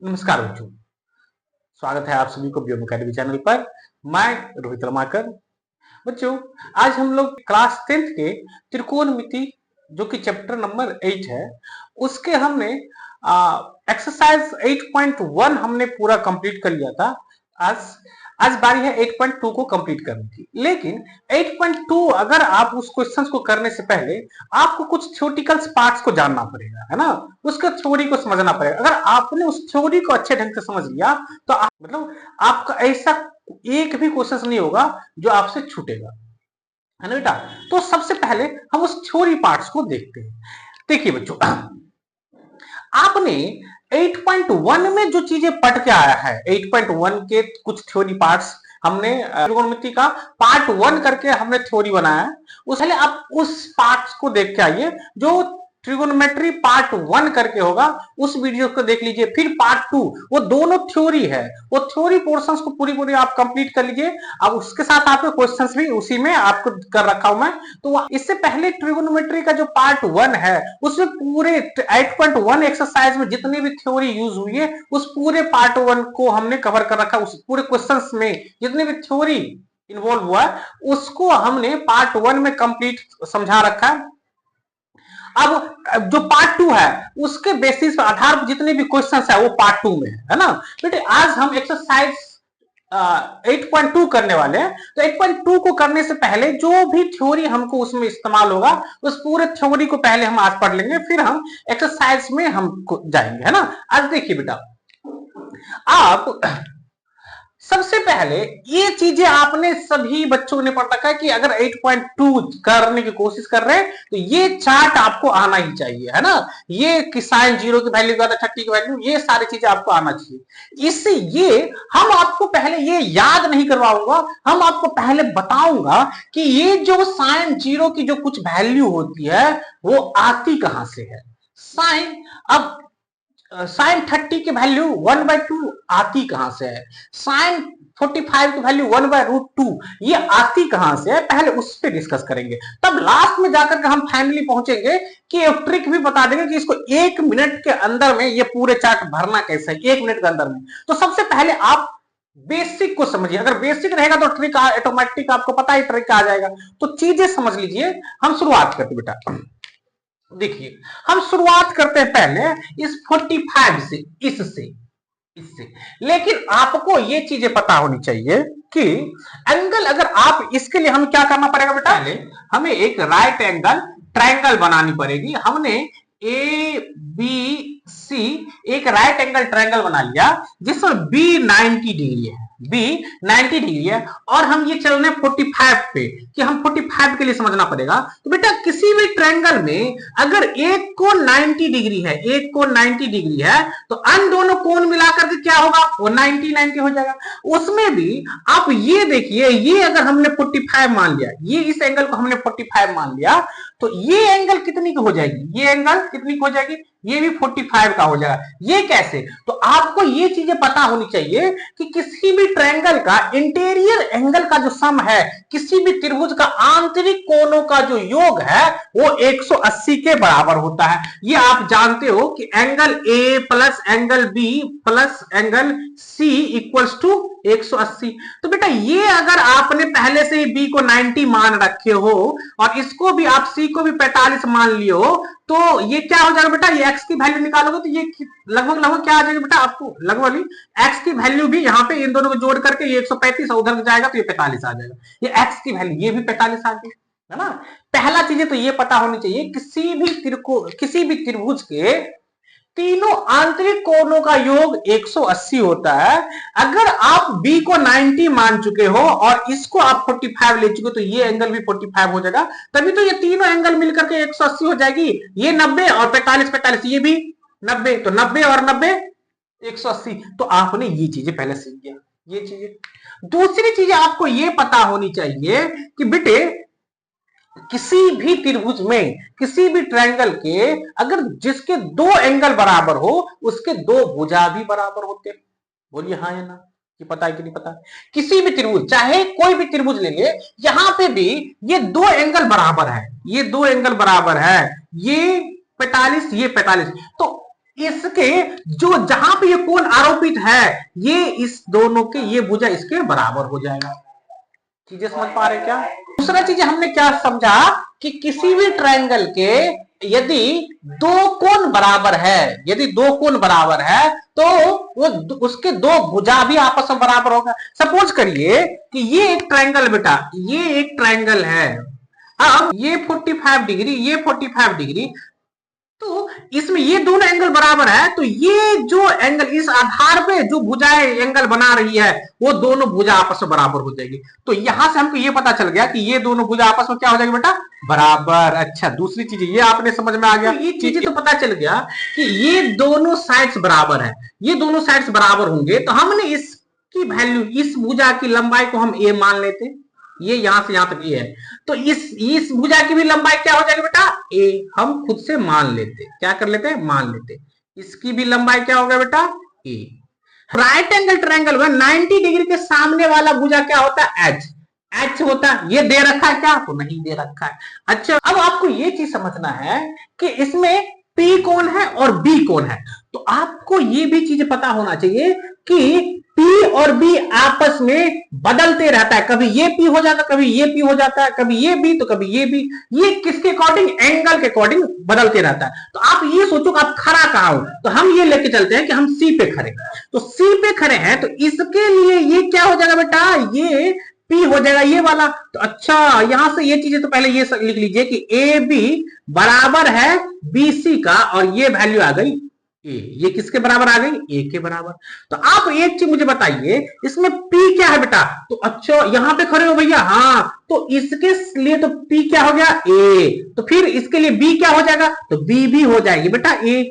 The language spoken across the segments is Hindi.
नमस्कार बच्चों, स्वागत है आप सभी को व्योम अकेडमी चैनल पर। मैं रोहित रमाकर। बच्चों, आज हम लोग क्लास 10th के त्रिकोणमिति जो कि चैप्टर नंबर 8 है, उसके हमने एक्सरसाइज 8.1 हमने पूरा कंप्लीट कर लिया था। आज आज बारी है 8.2 को कंप्लीट करने की। लेकिन 8.2 अगर आप उस क्वेश्चंस को करने से पहले आपको कुछ थ्योरेटिकल पार्ट्स को जानना पड़ेगा, है ना। उसका थ्योरी को समझना पड़ेगा। अगर आपने उस थ्योरी को अच्छे ढंग से समझ लिया तो मतलब आपका ऐसा एक भी क्वेश्चन नहीं होगा जो आपसे छूटेगा, है ना बेटा। तो सबसे पहले हम उस थ्योरी पार्ट्स को देखते हैं। देखिए बच्चों, आपने 8.1 में जो चीजें पढ़ के आया है, 8.1 के कुछ थ्योरी पार्ट्स हमने त्रिकोणमिति का पार्ट 1 करके हमने थ्योरी बनाया है। उस पहले आप उस पार्ट्स को देख के आइए जो ट्रिगोनोमेट्री पार्ट 1 करके होगा, उस वीडियो को देख लीजिए। फिर पार्ट 2 वो दोनों थ्योरी है, वो थ्योरी पोर्शंस को पूरी आप कंप्लीट कर लीजिए। अब उसके साथ आपके क्वेश्चंस भी उसी में आपको कर रखा हूं मैं। तो इससे पहले ट्रिगोनोमेट्री का जो पार्ट 1 है उसमें पूरे 8.1 एक्सरसाइज में जितनी भी थ्योरी यूज हुई है उस पूरे पार्ट 1 को हमने कवर कर रखा है। उस पूरे क्वेश्चंस में जितनी भी थ्योरी इन्वॉल्व हुआ है उसको हमने पार्ट 1 में कंप्लीट समझा रखा है। अब जो पार्ट 2 है उसके बेसिस पर आधार पर जितने भी क्वेश्चंस है वो पार्ट 2 में है ना बेटे। आज हम एक्सरसाइज 8.2 करने वाले हैं। तो 8.2 को करने से पहले जो भी थ्योरी हमको उसमें इस्तेमाल होगा उस पूरे थ्योरी को पहले हम आज पढ़ लेंगे, फिर हम एक्सरसाइज में हम जाएंगे, है ना। आज देखिए बेटा, आप सबसे पहले ये चीजें आपने सभी बच्चों ने पढ़ रखा है कि अगर 8.2 करने की कोशिश कर रहे हैं तो ये चार्ट आपको आना ही चाहिए, है ना। ये कि साइन 0 की वैल्यू क्या था, 30 की वैल्यू, ये सारी चीजें आपको आना चाहिए। इससे ये हम आपको पहले ये याद नहीं करवाऊंगा, हम आपको पहले बताऊंगा कि ये जो साइन 0 की जो कुछ वैल्यू होती है वो आती कहां से है। साइन अब साइन 30 की वैल्यू 1/2 आती कहां से है, साइन 45 की वैल्यू 1/√2 ये आती कहां से है, पहले उस पर डिस्कस करेंगे। तब लास्ट में जाकर के हम फाइनली पहुंचेंगे कि एक ट्रिक भी बता देंगे कि इसको 1 मिनट के अंदर में ये पूरे चार्ट भरना कैसे है, 1 मिनट के अंदर में। तो सबसे पहले आप बेसिक को समझिए। अगर बेसिक रहेगा तो ट्रिक ऑटोमेटिक आपको पता ही ट्रिक आ जाएगा। तो चीजें समझ लीजिए। हम शुरुआत करते बेटा। देखिए, हम शुरुआत करते हैं पहले इस 45 से, इससे। लेकिन आपको ये चीजें पता होनी चाहिए कि एंगल, अगर आप इसके लिए हम क्या करना पड़ेगा बेटा, हमें एक राइट एंगल ट्रायंगल बनानी पड़ेगी। हमने ए बी सी एक राइट एंगल ट्रायंगल बना लिया जिसमें बी 90 डिग्री है, बी 90 डिग्री है और हम ये चल रहे हैं 45 पे कि हम 45 के लिए समझना पड़ेगा। तो बेटा किसी भी ट्रायंगल में अगर एक कोण 90 डिग्री है, एक कोण 90 डिग्री है तो अन दोनों कोण मिलाकर के क्या होगा, वो 90 हो जाएगा। उसमें भी आप ये देखिए, ये अगर हमने 45 मान लिया, ये इस एंगल को हमने 45 मान लिया तो ये एंगल कितनी की हो जाएगी, ये एंगल कितनी की हो जाएगी, ये भी 45 का हो जाएगा। ये कैसे, तो आपको ये चीजें पता होनी चाहिए कि किसी भी ट्रायंगल का इंटीरियर एंगल का जो सम है, किसी भी त्रिभुज का आंतरिक कोणों का जो योग है वो 180 के बराबर होता है। ये आप जानते हो कि angle A plus angle B plus angle C equals to 180। तो बेटा ये अगर आपने पहले से ही बी को 90 मान रखे हो और इसको भी आप सी को भी 45 मान लिए हो तो ये क्या हो जाएगा बेटा, ये एक्स की वैल्यू निकालोगे तो ये लगभग क्या आ जाएगा बेटा, आपको लगभग एक्स की वैल्यू भी यहाँ पे इन दोनों को जोड़ करके ये 135 उधर जाएगा तो ये 45 आ जाएगा। ये एक्स की वैल्यू, ये भी 45 आ गई, है ना। पहला चीजें तो ये पता होनी चाहिए, किसी भी त्रिभुज के तीनों आंतरिक कोणों का योग 180 होता है। अगर आप b को 90 मान चुके हो और इसको आप 45 ले चुके हो तो ये एंगल भी 45 हो जाएगा। तभी तो ये तीनों एंगल मिलकर के 180 हो जाएगी। ये 90 और 45 ये भी 90, तो 90 और 90 180। तो आपने ये चीजें पहले सीख गया। ये चीजें, दूसरी चीज आपको ये पता होनी चाहिए कि बेटे किसी भी त्रिभुज में, किसी भी ट्रायंगल के अगर जिसके दो एंगल बराबर हो उसके दो भुजा भी बराबर होते हैं। बोलिए हाँ या ना, कि पता है कि नहीं पता। किसी भी त्रिभुज, चाहे कोई भी त्रिभुज ले लिए, यहां पे भी ये दो एंगल बराबर है, ये दो एंगल बराबर है, ये 45 ये 45। तो इसके जो जहां पे ये कोण आरोपित है, ये इस दोनों के ये भुजा इसके बराबर हो जाएगा। चीजें समझ पा रहे क्या? दूसरा चीज हमने क्या समझा कि किसी भी ट्रायंगल के यदि दो कोण बराबर है, यदि दो कोण बराबर है तो वो उसके दो भुजा भी आपस में बराबर होगा। सपोज करिए कि ये एक ट्रायंगल बेटा, ये एक ट्रायंगल है, अब ये 45 डिग्री, ये 45 डिग्री, तो इसमें ये दोनों एंगल बराबर है, तो ये जो एंगल इस आधार पे जो भुजाएं एंगल बना रही है वो दोनों भुजा आपस में बराबर हो जाएगी। तो यहां से हमको ये पता चल गया कि ये दोनों भुजा आपस में क्या हो जाएगी बेटा, बराबर। अच्छा, दूसरी चीज ये आपने समझ में आ गया, तो ये चीजें तो पता चल गया कि ये दोनों साइड्स बराबर है, ये दोनों साइड्स बराबर होंगे तो हमने इसकी वैल्यू, इस भुजा की लंबाई को हम ए मान लेते, ये यहां से यहां तक ये है, तो इस भुजा की भी लंबाई क्या हो जाएगी बेटा, ए। हम खुद से मान लेते, क्या कर लेते हैं, मान लेते, इसकी भी लंबाई क्या होगा बेटा, ए। राइट एंगल ट्रायंगल में 90 डिग्री के सामने वाला भुजा क्या होता है, एच। एच होता है, ये दे रखा है क्या, तो नहीं दे रखा है। अच्छा, अब आपको ये चीज समझना है कि इसमें पी कौन है और बी कौन है, तो आपको ये भी चीज पता होना चाहिए कि पी और बी आपस में बदलते रहता है, कभी ये पी हो जाता है, कभी ये पी हो जाता है, कभी ये बी तो कभी ये बी, ये किसके अकॉर्डिंग, एंगल के अकॉर्डिंग बदलते रहता है। तो आप ये सोचो कि आप खड़ा कहां हो, तो हम ये लेके चलते हैं कि हम सी पे खड़े, तो सी पे खड़े हैं तो इसके लिए ये क्या हो जाएगा बेटा, ये पी हो जाएगा ये वाला। तो अच्छा, यहां से ये चीजें तो पहले ये लिख लीजिए कि ए बी बराबर है बी सी का, और ये वैल्यू आ गई ए, ये किसके बराबर आ गई, ए के बराबर। तो आप एक चीज मुझे बताइए, इसमें पी क्या है बेटा, तो अच्छा यहां पे खड़े हो भैया, हाँ, तो इसके लिए तो पी क्या हो गया, ए, तो फिर इसके लिए बी क्या हो जाएगा, तो बी भी हो जाएगी बेटा ए,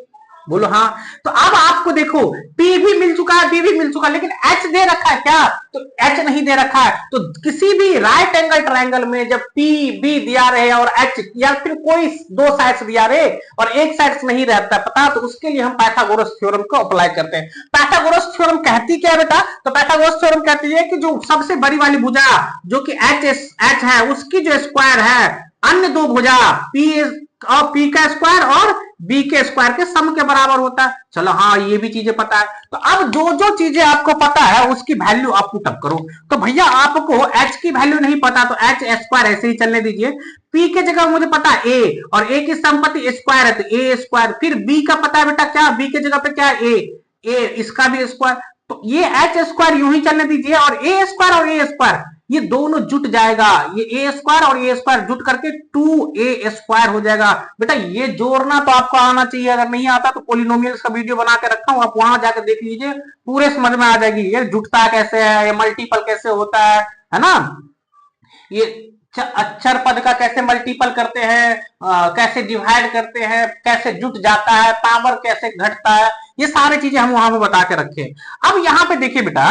बोलो हाँ। तो अब आपको देखो P भी मिल चुका है, B भी मिल चुका है, लेकिन H दे रखा है क्या, तो H नहीं दे रखा है। तो किसी भी राइट एंगल ट्रायंगल में जब P B दिया रहे और H या फिर कोई दो साइड्स दिया रहे और एक साइड्स नहीं रहता पता, तो उसके लिए हम पाइथागोरस थ्योरम को अप्लाई करते हैं। पाइथागोरस थ्योरम कहती क्या है बेटा, तो पाइथागोरस थ्योरम कहती है कि जो सबसे बड़ी वाली भुजा जो कि H है उसकी जो स्क्वायर है अन्य दो भुजा P का स्क्वायर और बी के स्क्वायर के सम के बराबर होता है। चलो हाँ, ये भी चीजें पता है। तो अब जो जो चीजें आपको पता है उसकी वैल्यू आप पुटअप करो। तो भैया आपको h की वैल्यू नहीं पता तो h स्क्वायर ऐसे ही चलने दीजिए। p के जगह मुझे पता है a, और a की संपत्ति स्क्वायर है तो a स्क्वायर, फिर b का पता है बेटा क्या, b के जगह पे क्या है a, इसका भी स्क्वायर, तो ये h स्क्वायर यूं ही चलने दीजिए, और a स्क्वायर और a स्क्वायर ये दोनों जुट जाएगा, ये ए स्क्वायर और ए स्क्वायर जुट करके 2a स्क्वायर हो जाएगा। बेटा ये जोड़ना तो आपको आना चाहिए, अगर नहीं आता तो पॉलिनोमियल्स का वीडियो बना के रखा हूं, आप वहां जाकर देख लीजिए, पूरे समझ में आ जाएगी ये जुटता कैसे है, ये मल्टीपल कैसे होता है ना, ये अक्षर पद का कैसे मल्टीपल करते हैं, कैसे डिवाइड करते हैं, कैसे जुट जाता है, पावर कैसे घटता है, ये सारी चीजें हम वहां पे बता के रखे। अब यहाँ पे देखिए बेटा,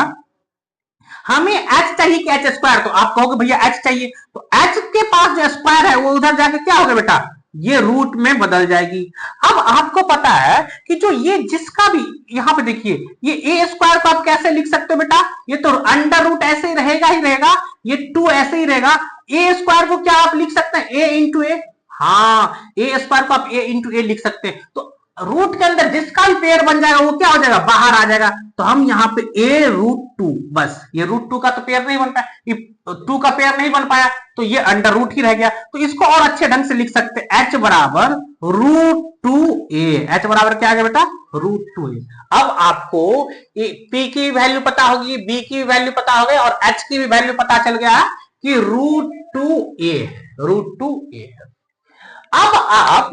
हमें h चाहिए कि h स्क्वायर, तो आप कहोगे भैया h चाहिए, तो h के पास जो स्क्वायर है वो उधर जाके क्या होगा बेटा, ये रूट में बदल जाएगी। अब आपको पता है कि जो ये जिसका भी यहां पे देखिए, ये a स्क्वायर को आप कैसे लिख सकते हो बेटा, ये तो अंडर रूट ऐसे ही रहेगा, ये 2 ऐसे ही रहेगा। a स्क्वायर को क्या आप लिख सकते हैं, a इंटू ए, हाँ, a स्क्वायर को आप a इंटू ए लिख सकते हैं। तो रूट के अंदर जिसका भी पेयर बन जाएगा वो क्या हो जाएगा, बाहर आ जाएगा। तो हम यहाँ पे a रूट 2, बस ये रूट 2 का तो पेयर नहीं बन पाया, 2 का पेयर नहीं बन पाया तो ये अंडर रूट ही रह गया। तो इसको और अच्छे ढंग से लिख सकते हैं, h बराबर रूट 2a, h बराबर क्या आ गया बेटा, रूट 2a। अब आपको p की वैल्यू पता होगी, b की वैल्यू पता हो गई और h की भी वैल्यू पता चल गया कि रूट 2a। अब आप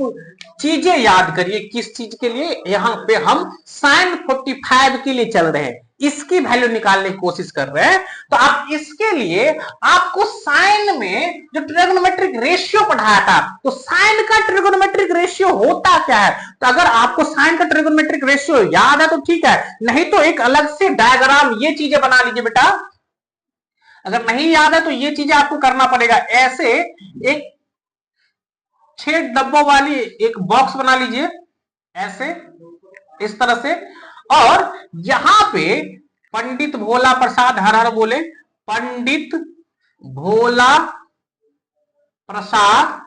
चीजें याद करिए, किस चीज के लिए, यहां पे हम साइन 45 के लिए चल रहे हैं, इसकी वैल्यू निकालने की कोशिश कर रहे हैं। तो आप इसके लिए आपको साइन में जो ट्रिगोनोमेट्रिक रेशियो पढ़ाया था, तो साइन का ट्रिगोनोमेट्रिक रेशियो होता क्या है, तो अगर आपको साइन का ट्रिगोनोमेट्रिक रेशियो याद है तो ठीक है, नहीं तो एक अलग से डायग्राम ये चीजें बना लीजिए बेटा। अगर नहीं याद है तो ये चीजें आपको करना पड़ेगा। ऐसे एक 6 डब्बों वाली एक बॉक्स बना लीजिए ऐसे, इस तरह से, और यहां पे पंडित भोला प्रसाद, हर हर बोले, पंडित भोला प्रसाद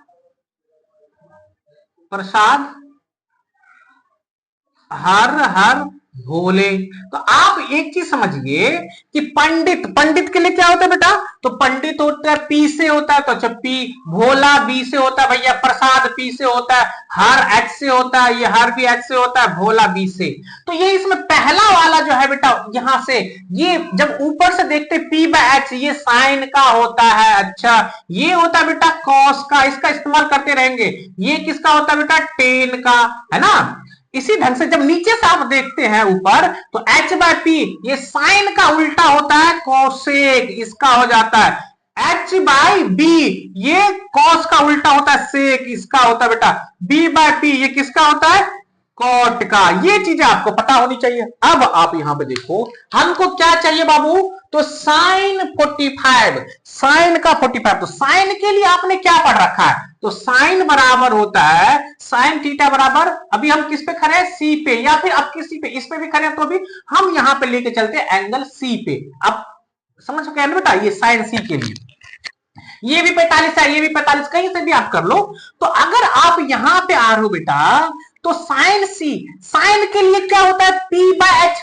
हर हर भोले। तो आप एक चीज समझिए कि पंडित, पंडित के लिए क्या होता है बेटा, तो पंडित होता है पी से होता है, तो अच्छा पी, भोला बी से होता है भैया, प्रसाद पी से होता है, हर एच से होता है, ये हर भी एच से होता है, भोला बी से। तो ये इसमें पहला वाला जो है बेटा, यहां से ये जब ऊपर से देखते पी बाय एच, ये साइन का होता है। अच्छा ये होता है बेटा कॉस का, इसका इस्तेमाल करते रहेंगे। ये किसका होता है बेटा, टेन का, है ना। इसी ढंग से जब नीचे से आप देखते हैं ऊपर, तो एच बाय पी ये साइन का उल्टा होता है कोसेक, इसका हो जाता है। एच बाय बी ये कॉस का उल्टा होता है सेक, इसका होता है बेटा। बी बाय पी ये किसका होता है, कॉट का। ये चीजें आपको पता होनी चाहिए। अब आप यहां पे देखो, हमको क्या चाहिए बाबू, तो साइन 45, साइन का 45। तो साइन के लिए आपने क्या पढ़ रखा है, तो साइन बराबर होता है साइन थीटा बराबर, अभी हम किस पे खड़े हैं, सी पे, या फिर अब किसी पे, इस पे भी खड़े हैं, तो अभी हम यहां पे लेके चलते हैं एंगल सी पे। अब समझ गए बेटा, ये साइन सी के लिए ये भी 45 है, ये भी 45, कहीं से भी आप कर लो। तो अगर आप यहां पे आ रहे हो बेटा, तो साइन सी, साइन के लिए क्या होता है, P by H,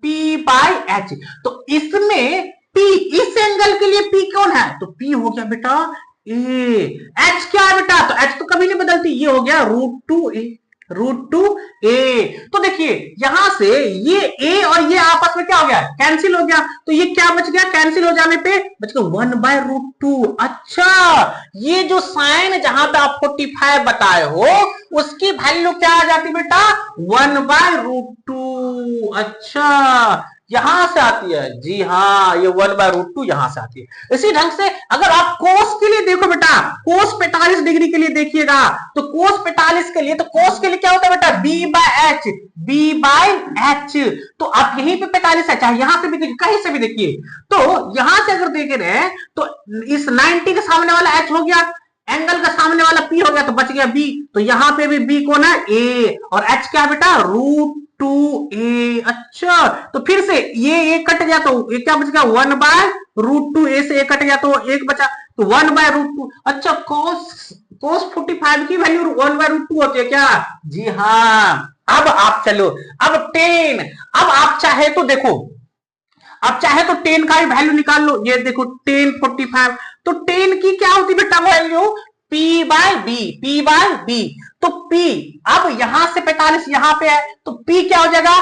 P bye H. तो इसमें पी, इस एंगल के लिए पी कौन है, तो पी हो गया बेटा ए। एच क्या है बेटा, तो एच तो कभी नहीं बदलती, ये हो गया √2a, √2a। तो देखिए यहां से ये a और ये आपस में क्या हो गया, कैंसिल हो गया। तो ये क्या बच गया, कैंसिल हो जाने पे बच गया 1/√2। अच्छा ये जो साइन जहां पे आप 45 बताए हो, उसकी वैल्यू क्या आ जाती बेटा, 1/√2। अच्छा यहां से आती है, जी हाँ, ये 1/√2 यहां से आती है। इसी ढंग से अगर आप कोस के लिए देखो बेटा, कोस 45 डिग्री के लिए देखिएगा, तो कोस 45 के लिए, तो कोस के लिए क्या होता है बेटा, B by H, B by H. तो आप यहीं पे 45 है, चाहे यहां से भी देखिए, कहीं से भी देखिए। तो यहां से अगर देख रहे हैं, तो इस 90 के सामने वाला एच हो गया, एंगल का सामने वाला पी हो गया, तो बच गया बी। तो यहां पे भी बी कौन है, ए, और एच क्या बेटा, √2a। अच्छा तो फिर से ये कट गया, तो ये क्या बच गया, 1/√2a से कट गया, तो एक बचा, तो 1/√2। अच्छा cos 45 की वैल्यू 1/√2 होती है क्या, जी हाँ। अब आप चलो, अब 10, अब आप चाहे तो देखो, अब चाहे तो 10 का ही वैल्यू निकाल लो। ये देखो 10 45, तो 10 की क्या होती है बेटा value, P by B, P by B. तो P, अब यहां से 45 यहां पे है, तो P क्या हो जाएगा,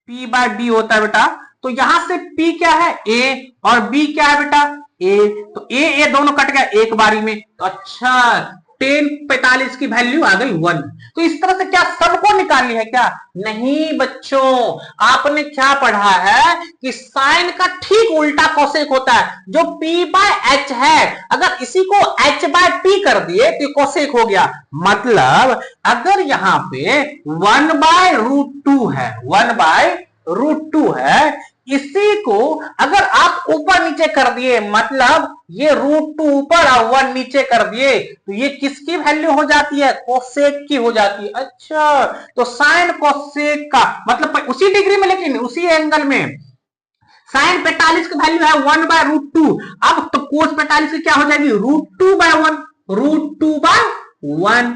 P बाय बी होता है बेटा। तो यहां से P क्या है, A, और B क्या है बेटा, A। तो A दोनों कट गया एक बारी में। तो अच्छा 10 45 की वैल्यू आ गई 1। तो इस तरह से क्या सबको निकालनी है क्या, नहीं बच्चों, आपने क्या पढ़ा है कि साइन का ठीक उल्टा कोसेक होता है। जो P बाय एच है, अगर इसी को H बाय P कर दिए तो कोसेक हो गया। मतलब अगर यहां पे 1/√2 है, 1/√2 है, इसी को अगर आप ऊपर नीचे कर दिए, मतलब ये √2 ऊपर और 1 नीचे कर दिए, तो ये किसकी वैल्यू हो जाती है, कोसेक की हो जाती है। अच्छा तो साइन कोसेक का मतलब उसी डिग्री में, लेकिन उसी एंगल में साइन 45 की वैल्यू है 1/√2। अब तो कोस 45 की क्या हो जाएगी, √2/1, √2/1।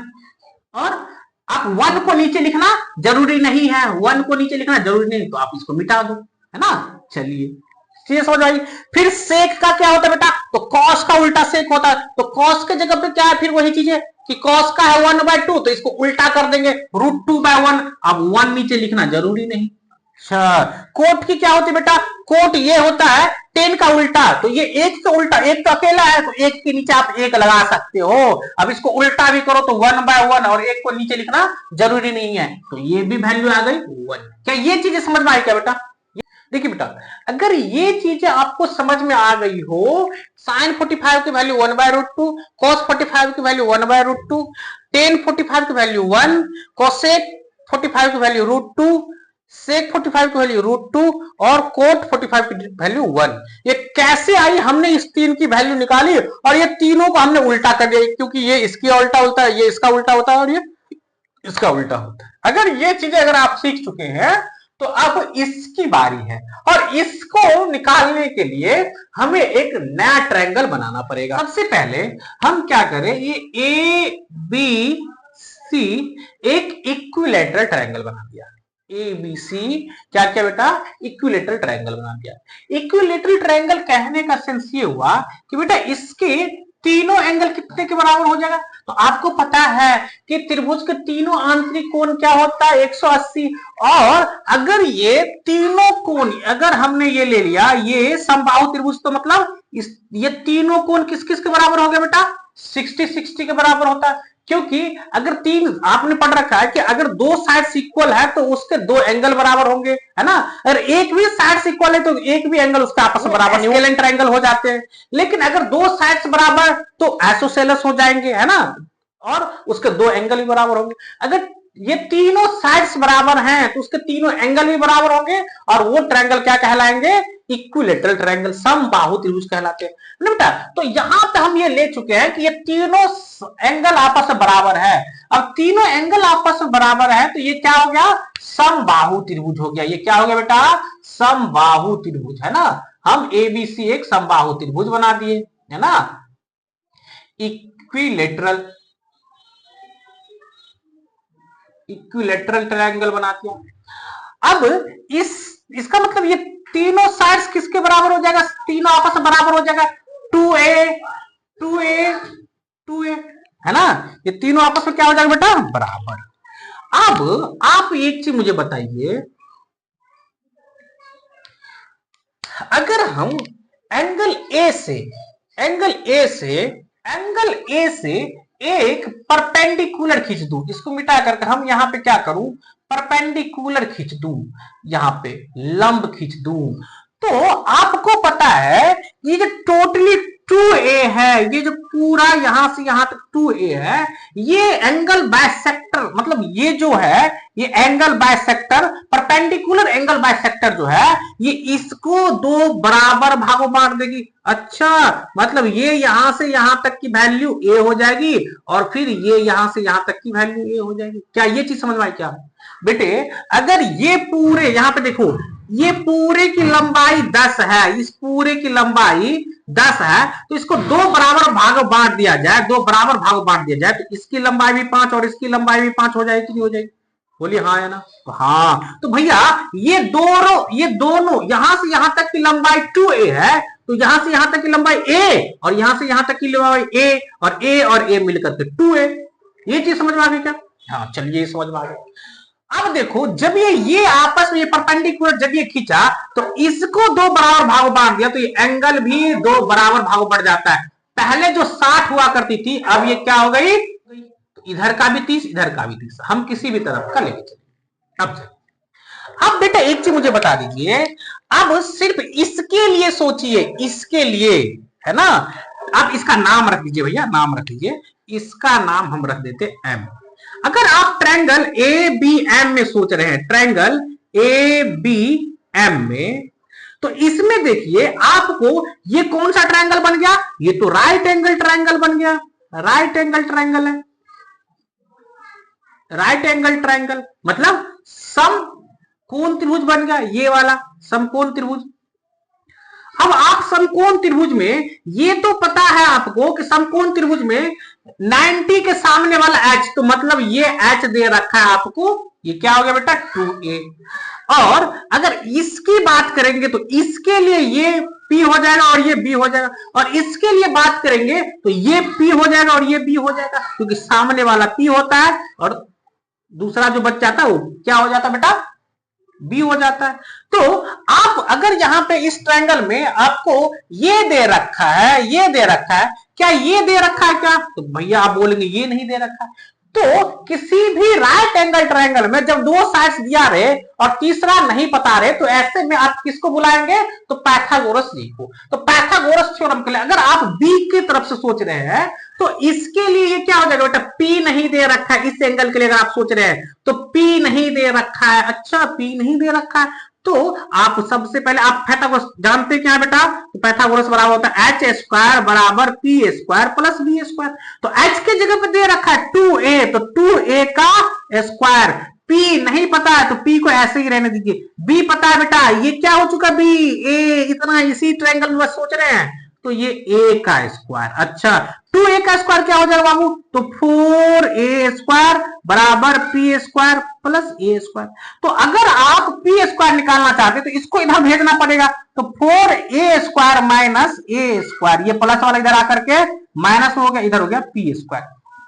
और आप 1 को नीचे लिखना जरूरी नहीं है, 1 को नीचे लिखना जरूरी नहीं, तो आप इसको मिटा दो, है ना। चलिए चीज समझ आई। फिर सेक का क्या होता है बेटा, तो कॉस का उल्टा सेक होता है। तो कॉस के जगह पे क्या है, फिर वही चीज है कि कॉस का है 1/2, तो इसको उल्टा कर देंगे √2/1। अब 1 नीचे लिखना जरूरी नहीं। अच्छा कोट की क्या होती है बेटा, कोट ये होता है 10 का उल्टा। तो ये एक का उल्टा, एक तो अकेला है, तो एक के नीचे आप एक लगा सकते हो। अब इसको उल्टा भी करो तो 1/1, और एक को नीचे लिखना जरूरी नहीं है, तो ये भी वैल्यू आ गई 1। क्या ये चीजें समझ में आई क्या बेटा, देखिए बेटा अगर ये चीजें आपको समझ में आ गई हो, साइन 45 की वैल्यू 1/√2, कॉस 45 की वैल्यू 1/√2, टेन 45 की वैल्यू 1, कोसेक 45 की वैल्यू √2, सेक 45 की वैल्यू √2, और कोट 45 की वैल्यू 1। ये कैसे आई, हमने इस तीन की वैल्यू निकाली और ये तीनों को हमने उल्टा कर दिया, क्योंकि ये इसकी उल्टा होता है, ये इसका उल्टा होता है, और ये इसका उल्टा होता है। अगर ये चीजें अगर आप सीख चुके हैं, तो अब इसकी बारी है, और इसको निकालने के लिए हमें एक नया ट्रायंगल बनाना पड़ेगा। सबसे पहले हम क्या करें, ये ए बी सी एक इक्विलैटरल ट्रायंगल बना दिया। ABC क्या क्या बेटा, इक्विलेटरल ट्रायंगल बना दिया। इक्विलेटरल ट्रायंगल कहने का सेंस ये हुआ कि बेटा इसके तीनों एंगल कितने के बराबर हो जाएगा। तो आपको पता है कि त्रिभुज के तीनों आंतरिक कोण क्या होता है, 180। और अगर ये तीनों कोण, अगर हमने ये ले लिया ये समबाहु त्रिभुज, तो मतलब ये तीनों कोण किस किस के बराबर हो गया बेटा, 60-60 के बराबर होता है। क्योंकि अगर तीन, आपने पढ़ रखा है कि अगर दो साइड्स इक्वल है तो उसके दो एंगल बराबर होंगे, है ना। अगर एक भी साइड्स इक्वल है तो एक भी एंगल उसका आपस में बराबर नहीं, स्केलेंट ट्रायंगल हो जाते हैं। लेकिन अगर दो साइड्स बराबर तो आइसोसेलेस हो जाएंगे, है ना, और उसके दो एंगल भी बराबर होंगे। अगर ये तीनों साइड्स बराबर हैं तो उसके तीनों एंगल भी बराबर होंगे, और वो ट्रायंगल क्या कहलाएंगे, इक्विलेटरल ट्रायंगल, समबाहु त्रिभुज कहलाते हैं ना बेटा। तो यहां पे हम ये ले चुके हैं कि ये तीनों एंगल आपस में बराबर है। अब तीनों एंगल आपस में बराबर है तो ये क्या हो गया, समबाहु त्रिभुज हो गया। ये क्या हो गया बेटा, समबाहु त्रिभुज, है ना। हम ABC एक समबाहु त्रिभुज बना दिए, है ना, इक्विलेटरल ट्रायंगल बना दिया। अब इसका मतलब ये तीनों साइड्स किसके बराबर हो जाएगा, तीनों आपस में बराबर हो जाएगा, 2A 2A 2A, है ना। ये तीनों आपस में क्या हो जाएगा बेटा, बराबर। अब आप एक चीज मुझे बताइए, अगर हम एंगल ए से एक परपेंडिकुलर खींच दूं, इसको मिटा करके हम यहां पे क्या करूं, परपेंडिकुलर खींच दूं, यहां पे लंब खींच दूं, तो आपको पता है ये जो टोटली 2A है, ये जो पूरा यहां से यहां तक 2A है, ये एंगल बाइसेक्टर, मतलब ये जो है ये angle bisector, perpendicular angle bisector जो है, ये इसको दो बराबर भागों बांट देगी। अच्छा, मतलब ये यहां से यहां तक की वैल्यू A हो जाएगी और फिर ये यहां से यहां तक की वैल्यू A हो जाएगी। क्या ये चीज समझ में आई क्या बेटे। अगर ये पूरे, यहां पे देखो, ये पूरे की लंबाई 10 है, इस पूरे की लंबाई 10 है, तो इसको दो बराबर भाग बांट दिया जाए, दो बराबर भाग बांट दिया जाए, तो इसकी लंबाई भी 5 और इसकी लंबाई भी 5 हो जाएगी, नहीं हो जाएगी, बोलिए हाँ या ना। तो हाँ, तो भैया ये दोनों यहां से यहां तक की लंबाई 2A है, तो यहां से यहां तक की लंबाई A और यहां से यहां तक की लंबाई A और A मिलकर के 2A। ये चीज समझ में आ गई क्या, हाँ चलिए समझ में आ गई। अब देखो, जब ये आपस में ये परपेंडिकुलर जब ये खींचा तो इसको दो बराबर भाग बांट दिया, तो ये एंगल भी दो बराबर भाग बढ़ जाता है। पहले जो 60 हुआ करती थी, अब ये क्या हो गई, तो इधर का भी 30, इधर का भी 30, हम किसी भी तरफ का लेके चलिए। अब बेटा एक चीज मुझे बता दीजिए, अब सिर्फ इसके लिए सोचिए, इसके लिए, है ना। अब इसका नाम रख दीजिए भैया, नाम रख दीजिए, इसका नाम हम रख देते M। अगर आप ट्रायंगल ABM में सोच रहे हैं, ट्रायंगल ABM में, तो इसमें देखिए आपको ये कौन सा ट्रायंगल बन गया, ये तो राइट एंगल ट्रायंगल बन गया, राइट एंगल ट्रायंगल है, राइट एंगल ट्रायंगल मतलब समकोण त्रिभुज बन गया, ये वाला समकोण त्रिभुज। अब आप समकोण त्रिभुज में, ये तो पता है आपको कि समकोण त्रिभुज में 90 के सामने वाला H, तो मतलब ये H दे रखा है आपको, ये क्या हो गया बेटा 2A। और अगर इसकी बात करेंगे तो इसके लिए ये P हो जाएगा और ये B हो जाएगा, और इसके लिए बात करेंगे तो ये P हो जाएगा और ये B हो जाएगा, क्योंकि सामने वाला P होता है और दूसरा जो बच जाता है वो क्या हो जाता है बेटा, B हो जाता है। तो आप अगर यहां पे इस ट्रायंगल में आपको ये दे रखा है, ये दे रखा है, क्या ये दे रखा है क्या, तो भैया आप बोलेंगे ये नहीं दे रखा है। तो किसी भी राइट एंगल ट्रायंगल में जब दो साइड्स दिया रहे और तीसरा नहीं पता रहे, तो ऐसे में आप किसको बुलाएंगे, तो पाइथागोरस जी को। तो पाइथागोरस थ्योरम के लिए अगर आप B की तरफ से सोच रहे हैं तो इसके लिए ये क्या हो जाएगा बेटा, P नहीं दे रखा है, इस एंगल के लिए अगर आप सोच रहे हैं तो P नहीं दे रखा है। अच्छा, P नहीं दे रखा है, तो आप सबसे पहले आप पाइथागोरस जानते क्या है बेटा, तो पाइथागोरस बराबर होता है H स्क्वायर बराबर P square plus B square. तो H के जगह पे दे रखा है 2A, तो 2A का स्क्वायर, P नहीं पता है तो P को ऐसे ही रहने दीजिए, B पता है बेटा, ये क्या हो चुका B, A, इतना इसी ट्रायंगल में सोच रहे हैं, तो ये A का स्क्वायर। अच्छा, 2a का स्क्वायर क्या हो जाएगा बाबू, तो 4a² बराबर p² प्लस a²। तो अगर आप p² निकालना चाहते तो इसको इधर भेजना पड़ेगा, तो 4a² माइनस a², ये प्लस वाला इधर आकर के माइनस हो गया, इधर हो गया p²।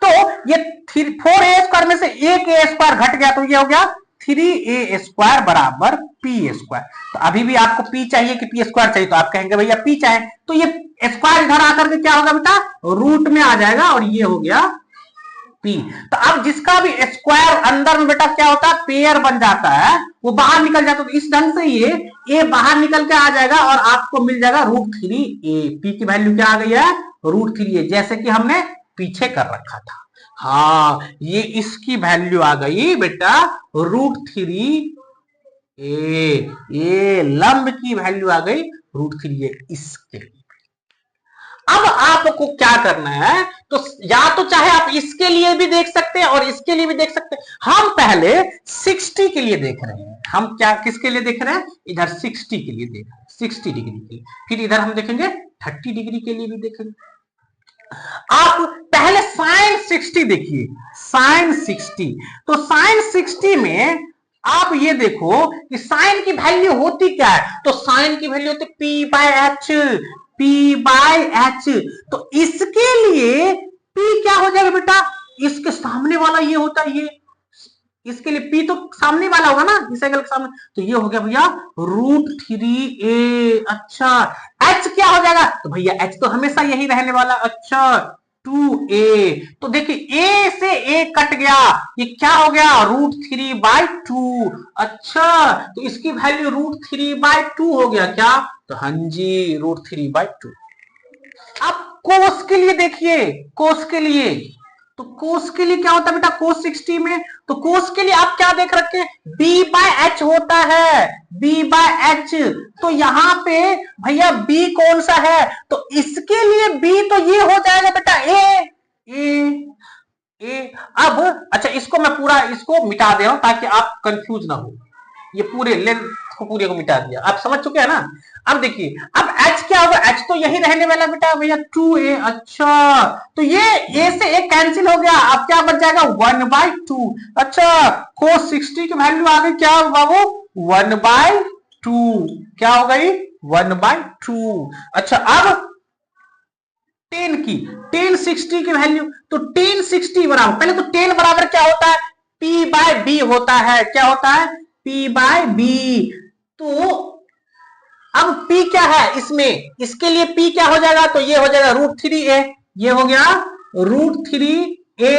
तो ये 4a² में से एक a² घट गया, तो ये हो गया 3a² बराबर p²। तो अभी भी आपको p चाहिए कि p² चाहिए, तो आप कहेंगे भैया p चाहिए, तो ये स्क्वायर इधर आकर के क्या होगा बेटा, रूट में आ जाएगा, और ये हो गया p। तो अब जिसका भी स्क्वायर अंदर में बेटा क्या होता है, पेयर बन जाता है, वो बाहर निकल जाता है, तो इस ढंग से ये a बाहर निकल के आ जाएगा और आपको मिल जाएगा √3a। p की वैल्यू क्या आ गई है, √3a, जैसे कि हमने पीछे कर रखा था। हाँ, ये इसकी वैल्यू आ गई बेटा √3a, ये लंब की वैल्यू आ गई √3a इसके लिए। अब आपको क्या करना है, तो या तो चाहे आप इसके लिए भी देख सकते हैं और इसके लिए भी देख सकते हैं। हम पहले 60 के लिए देख रहे हैं, हम क्या किसके लिए देख रहे हैं, इधर 60 के लिए देख रहे हैं, 60 डिग्री के लिए, फिर इधर हम देखेंगे 30 डिग्री के लिए भी देखेंगे। आप पहले साइन 60 देखिए, साइन 60, तो साइन 60 में आप ये देखो कि साइन की वैल्यू होती क्या है, तो साइन की वैल्यू होती p/h, p/h। तो इसके लिए p क्या हो जाएगा बेटा, इसके सामने वाला ये होता है, ये इसके लिए p तो सामने वाला होगा ना, इस एंगल के सामने, तो ये हो गया भैया √3a। अच्छा, h क्या हो जाएगा, तो भैया h तो हमेशा यही रहने वाला। अच्छा, 2a, तो देखिए a से a कट गया, ये क्या हो गया, √3/2। अच्छा, तो इसकी वैल्यू √3/2 हो गया क्या, तो हाँ जी √3/2। अब कोस के लिए देखिए, कोस के लिए, तो कोस के लिए क्या होता है बेटा, कोस 60 में, तो कोस के लिए आप क्या देख रखे, b/h होता है, b/h। तो यहां पे भैया b कौन सा है, तो इसके लिए b तो ये हो जाएगा बेटा a। अब अच्छा, इसको मैं पूरा इसको मिटा दे रहा हूं ताकि आप कंफ्यूज ना हो, ये पूरे लेंथ को पूरे को मिटा दिया, आप समझ चुके हैं ना। अब देखिए, अब h क्या होगा, h तो यही रहने वाला बेटा भैया 2a। अच्छा, तो ये a से a कैंसिल हो गया, अब क्या बच जाएगा 1/2। अच्छा, cos 60 की वैल्यू आ गई क्या बाबू, 1/2, क्या हो गई 1/2। अच्छा, अब 10 की, tan 60 की वैल्यू, तो tan 60 बराबर, पहले तो tan बराबर क्या होता है, p/b होता है, क्या होता है, p/b। तो अब p क्या है इसमें, इसके लिए p क्या हो जाएगा, तो ये हो जाएगा √3a, ये हो गया √3a,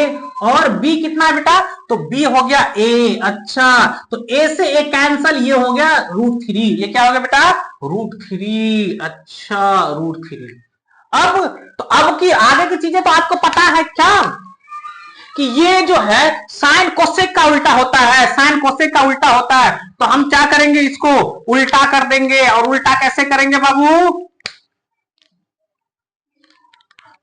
और b कितना है बेटा, तो b हो गया a। अच्छा, तो a से a कैंसल, ये हो गया √3, ये क्या हो गया बेटा √3। अच्छा, √3। अब तो अब की आगे की चीजें तो आपको पता है क्या, कि ये जो है साइन कोसेक का उल्टा होता है, साइन कोसेक का उल्टा होता है। तो हम क्या करेंगे, इसको उल्टा कर देंगे, और उल्टा कैसे करेंगे बाबू,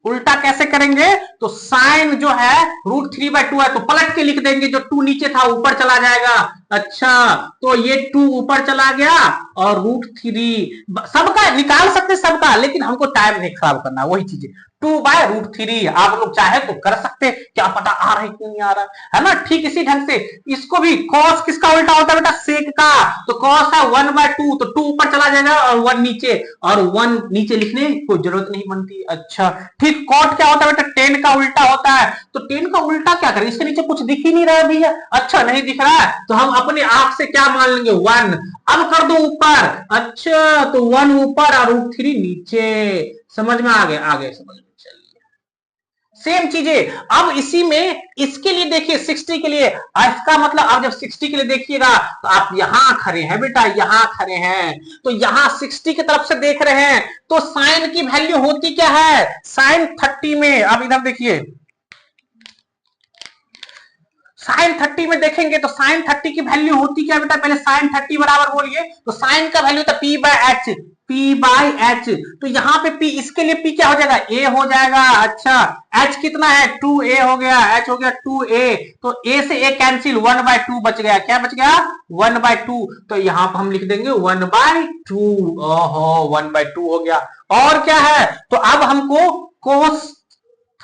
उल्टा कैसे करेंगे, तो साइन जो है √3/2 है, तो पलट के लिख देंगे, जो 2 नीचे था ऊपर चला जाएगा। अच्छा, तो ये 2 ऊपर चला गया, और √3 सबका निकाल सकते सबका, लेकिन हमको टाइम नहीं खराब करना, वही चीजें 2/√3 आप लोग चाहे तो कर सकते, क्या पता आ रहा है क्यों नहीं आ रहा है ना। ठीक इसी ढंग से इसको भी, कॉस किसका उल्टा होता है बेटा, सेक का, तो कॉस है 1/2, तो 2 ऊपर चला जाएगा और 1 नीचे, और 1 नीचे लिखने की कोई जरूरत नहीं बनती। अच्छा, ठीक, कॉट क्या होता है बेटा, 10 का उल्टा होता है, तो 10 का उल्टा क्या करें, इसके नीचे कुछ दिख ही नहीं रहा है भैया। अच्छा, नहीं दिख रहा है, तो हम अपने आंख से क्या मान लेंगे 1, अब कर दो ऊपर। अच्छा, तो 1 ऊपर और √3 नीचे, समझ में आ गया, आगे समझ में चलिए, सेम चीजें। अब इसी में इसके लिए देखिए 60 के लिए, इसका मतलब आप जब 60 के लिए देखिएगा तो आप यहां खड़े हैं बेटा, यहां खड़े हैं, तो यहां 60 की तरफ से देख रहे हैं, तो साइन की वैल्यू होती क्या है, साइन 30 में, अब इधर देखिए साइन 30 में देखेंगे, तो साइन 30 की वैल्यू होती क्या बेटा, पहले साइन 30 बराबर बोलिए, तो साइन का वैल्यू था p/h, p/h, तो यहाँ पे p, इसके लिए p क्या हो जाएगा, a हो जाएगा। अच्छा, h कितना है 2a हो गया, h हो गया 2a, तो a से a कैंसिल, 1/2 बच गया, क्या बच गया 1/2, तो यहाँ पर हम लिख देंगे 1/2। ओहो, 1/2 हो गया। और क्या है, तो अब हमको cos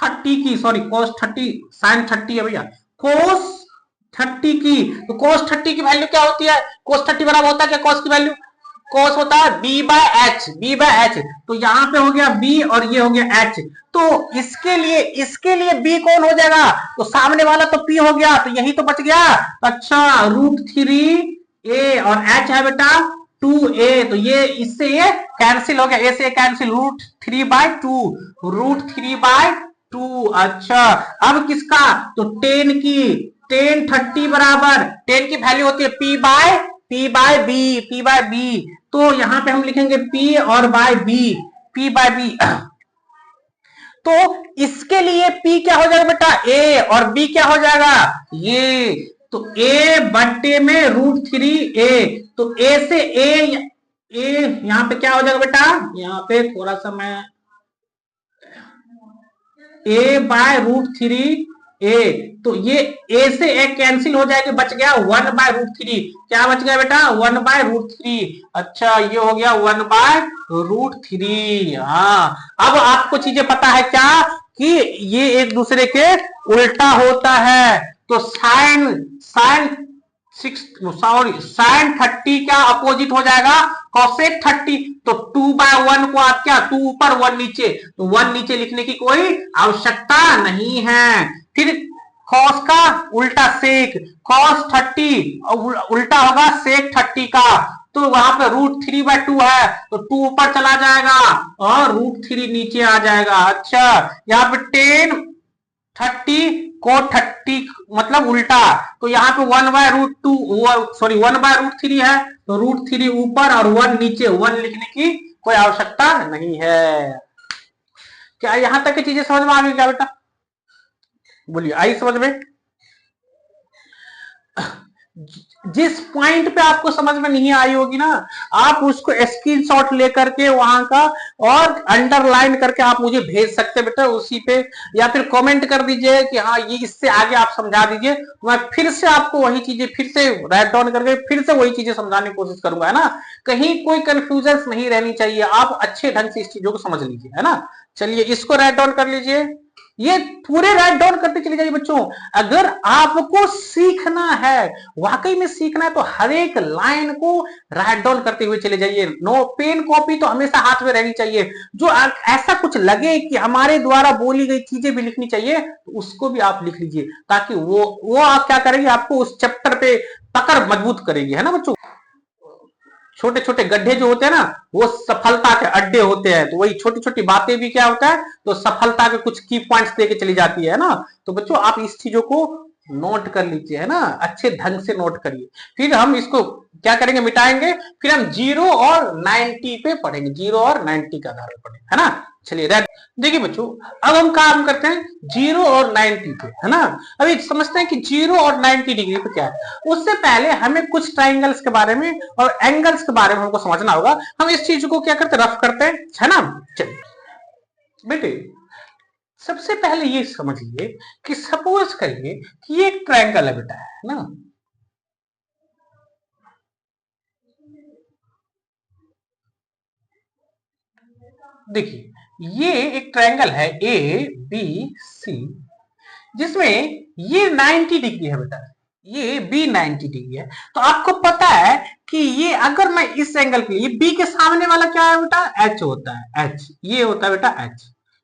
30 की, सॉरी cos 30 sin 30 है भैया, cos 30 की, तो cos 30 की वैल्यू क्या होती है, cos 30 बराबर होता है क्या cos की वैल्यू, cos होता है b/h, तो यहाँ पे हो गया b और ये हो गया h, तो इसके लिए b कौन हो जाएगा, तो सामने वाला तो p हो गया, तो यही तो बच गया। अच्छा, √3a और h है बेटा 2a, तो ये इससे ये कैंसिल हो गया, a से कैंसिल, √3/2। अच्छा, अब किसका, तो 10 की, 10 30 बराबर 10 की वैल्यू होती है p बाय बी, तो यहां पे हम लिखेंगे p और बाय b, तो इसके लिए p क्या हो जाएगा बेटा a और b क्या हो जाएगा ये, तो a बट्टे में √3a, तो a से a यहां पे क्या हो जाएगा बेटा, यहां पे थोड़ा सा मैं a बाय √3a, तो ये a से a कैंसिल हो जाएगा, बच गया 1/√3, क्या बच गया बेटा 1/√3। अच्छा, ये हो गया 1/√3। हाँ, अब आपको चीजें पता है क्या कि ये एक दूसरे के उल्टा होता है, तो साइन 30 क्या अपोजिट हो जाएगा cosec 30, तो 2/1 को आप क्या 2 ऊपर 1 नीचे, तो 1 नीचे लिखने की कोई आवश्यकता नहीं है। फिर cos का उल्टा sec, cos 30 उल्टा होगा sec 30 का, तो वहां पे √3/2 है, तो 2 ऊपर चला जाएगा और √3 नीचे आ जाएगा। अच्छा, यहाँ पे 10 30 को 30 मतलब उल्टा, तो यहाँ पे 1/√2 सॉरी 1/√3 है, तो √3 ऊपर और 1 नीचे, 1 लिखने की कोई आवश्यकता नहीं है। क्या यहां तक की चीजें समझ में आ गई क्या बेटा, बोलिए आई समझ में। जिस पॉइंट पे आपको समझ में नहीं आई होगी ना, आप उसको स्क्रीनशॉट लेकर के वहां का और अंडरलाइन करके आप मुझे भेज सकते हैं बेटा उसी पे, या फिर कमेंट कर दीजिए कि हाँ ये इससे आगे आप समझा दीजिए, मैं फिर से आपको वही चीजें फिर से राइट डाउन करके फिर से वही चीजें समझाने की कोशिश करूंगा, है ना, कहीं कोई कंफ्यूजन नहीं रहनी चाहिए, आप अच्छे ढंग से इस चीजों को समझ लीजिए, है ना। चलिए इसको राइट डाउन कर लीजिए, ये पूरे राइट डाउन करते चले जाइए बच्चों। अगर आपको सीखना है, वाकई में सीखना है, तो हर एक लाइन को राइट डाउन करते हुए चले जाइए। नो पेन कॉपी तो हमेशा हाथ में रहनी चाहिए, जो ऐसा कुछ लगे कि हमारे द्वारा बोली गई चीजें भी लिखनी चाहिए, तो उसको भी आप लिख लीजिए, ताकि वो आप क्या करेंगे, आपको उस चैप्टर पे पकड़ मजबूत करेगी, है ना बच्चों। छोटे छोटे गड्ढे जो होते हैं ना, वो सफलता के अड्डे होते हैं, तो वही छोटी छोटी बातें भी क्या होता है, तो सफलता के कुछ की पॉइंट्स देके चली जाती है ना। तो बच्चों आप इस चीजों को नोट कर लीजिए, है ना, अच्छे ढंग से नोट करिए। फिर हम इसको क्या करेंगे, मिटाएंगे, फिर हम 0 और 90 पे पढ़ेंगे, 0 और 90 के आधार पर पढ़ेंगे, है ना। चलिए देखिए बच्चों, अब हम काम करते हैं 0 और 90 पे, है ना। अभी समझते हैं कि 0 और 90 डिग्री पे क्या है। उससे पहले हमें कुछ ट्राइंगल्स के बारे में और एंगल्स के बारे में हमको समझना होगा। हम इस चीज को क्या करते हैं, रफ करते हैं, है ना। चलिए बेटे, सबसे पहले ये समझ लीजिए कि सपोज करिए कि ये एक ट्रायंगल है बेटा, है ना। देखिए ये एक ट्रायंगल है ABC, जिसमें ये 90 डिग्री है बेटा, ये B 90 डिग्री है। तो आपको पता है कि ये अगर मैं इस एंगल के लिए, B के सामने वाला क्या है बेटा, H होता है, H ये होता है बेटा H,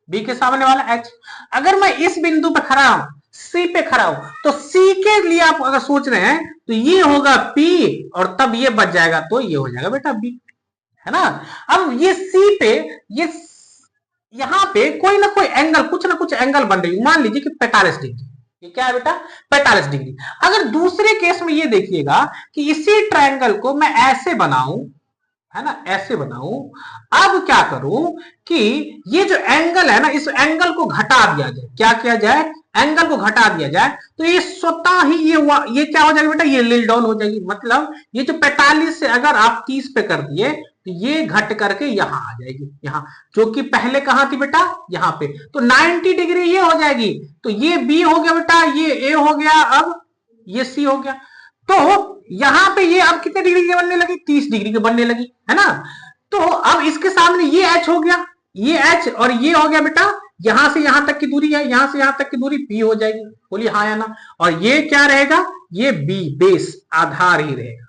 B के सामने वाला H। अगर मैं इस बिंदु पे खड़ा हूं, C पे खड़ा हूं, तो C के लिए आप अगर सोच रहे हैं तो ये होगा P और तब ये बच जाएगा, तो ये हो जाएगा बेटा B, है ना। अब ये C पे ये यहां पे कोई ना कोई एंगल, कुछ ना कुछ एंगल बन रही है, मान लीजिए कि 45 डिग्री, ये क्या है बेटा 45 डिग्री। अगर दूसरे केस में ये देखिएगा कि इसी ट्रायंगल को मैं ऐसे बनाऊं, है ना, ऐसे बनाऊं, अब क्या करूं कि ये जो एंगल है ना, इस एंगल को घटा दिया जाए, क्या किया जाए, एंगल को घटा दिया जाए, तो ये स्वतः ही ये क्या हो जाएगा बेटा, ये लील डाउन हो जाएगी। मतलब ये जो 45 से अगर आप 30 पे कर दिए, तो ये घट करके यहां आ जाएगी, यहां, जो कि पहले कहां थी बेटा, यहां पे, तो 90 डिग्री ये हो जाएगी। तो ये बी हो गया बेटा, ये ए हो गया, अब ये सी हो गया। तो यहां पे ये अब कितने डिग्री की बनने लगी, 30 डिग्री की बनने लगी, है ना। तो अब इसके सामने ये एच हो गया, ये एच और ये हो गया बेटा यहां से यहां तक की दूरी है, यहां से यहां तक की दूरी p हो जाएगी। बोलिए हाँ या ना। और ये क्या रहेगा, ये b बेस आधार ही रहेगा।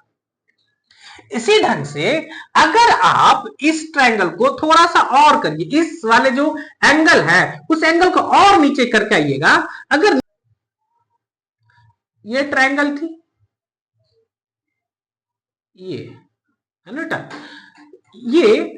इसी ढंग से अगर आप इस ट्रायंगल को थोड़ा सा और करिए, इस वाले जो एंगल है उस एंगल को और नीचे करके आइएगा। अगर ये ट्रायंगल थी, ये है ना बेटा, ये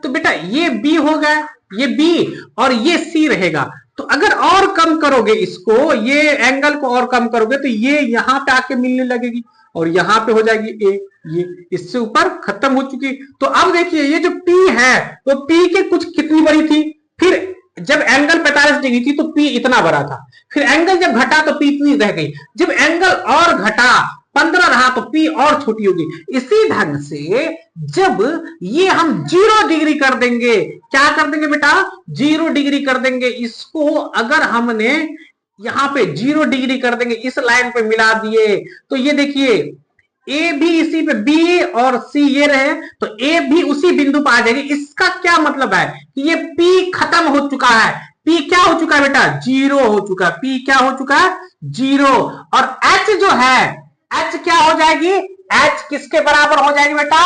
तो बेटा ये B हो गया, ये B और ये C रहेगा। तो अगर और कम करोगे इसको, ये एंगल को और कम करोगे तो ये यहां पे आके मिलने लगेगी और यहां पे हो जाएगी A, ये इससे ऊपर खत्म हो चुकी। तो अब देखिए ये जो P है वो P के कुछ कितनी बड़ी थी, फिर जब एंगल 45 डिग्री थी तो P इतना बड़ा था, फिर एंगल जब घटा तो P इतनी रह गई, जब एंगल और घटा 15 रहा तो P और छोटी होगी। इसी ढंग से जब ये हम 0 डिग्री कर देंगे, क्या कर देंगे बेटा, 0 डिग्री कर देंगे इसको। अगर हमने यहां पे 0 डिग्री कर देंगे, इस लाइन पे मिला दिए, तो ये देखिए ए भी इसी पे, बी और सी ये रहे तो ए भी उसी बिंदु पर आ जाएगी। इसका क्या मतलब है कि ये पी खत्म हो चुका है, पी क्या हो चुका है बेटा, 0 हो चुका है, पी क्या हो चुका है, 0। और एच जो है, एच क्या हो जाएगी, एच किसके बराबर हो जाएगी बेटा,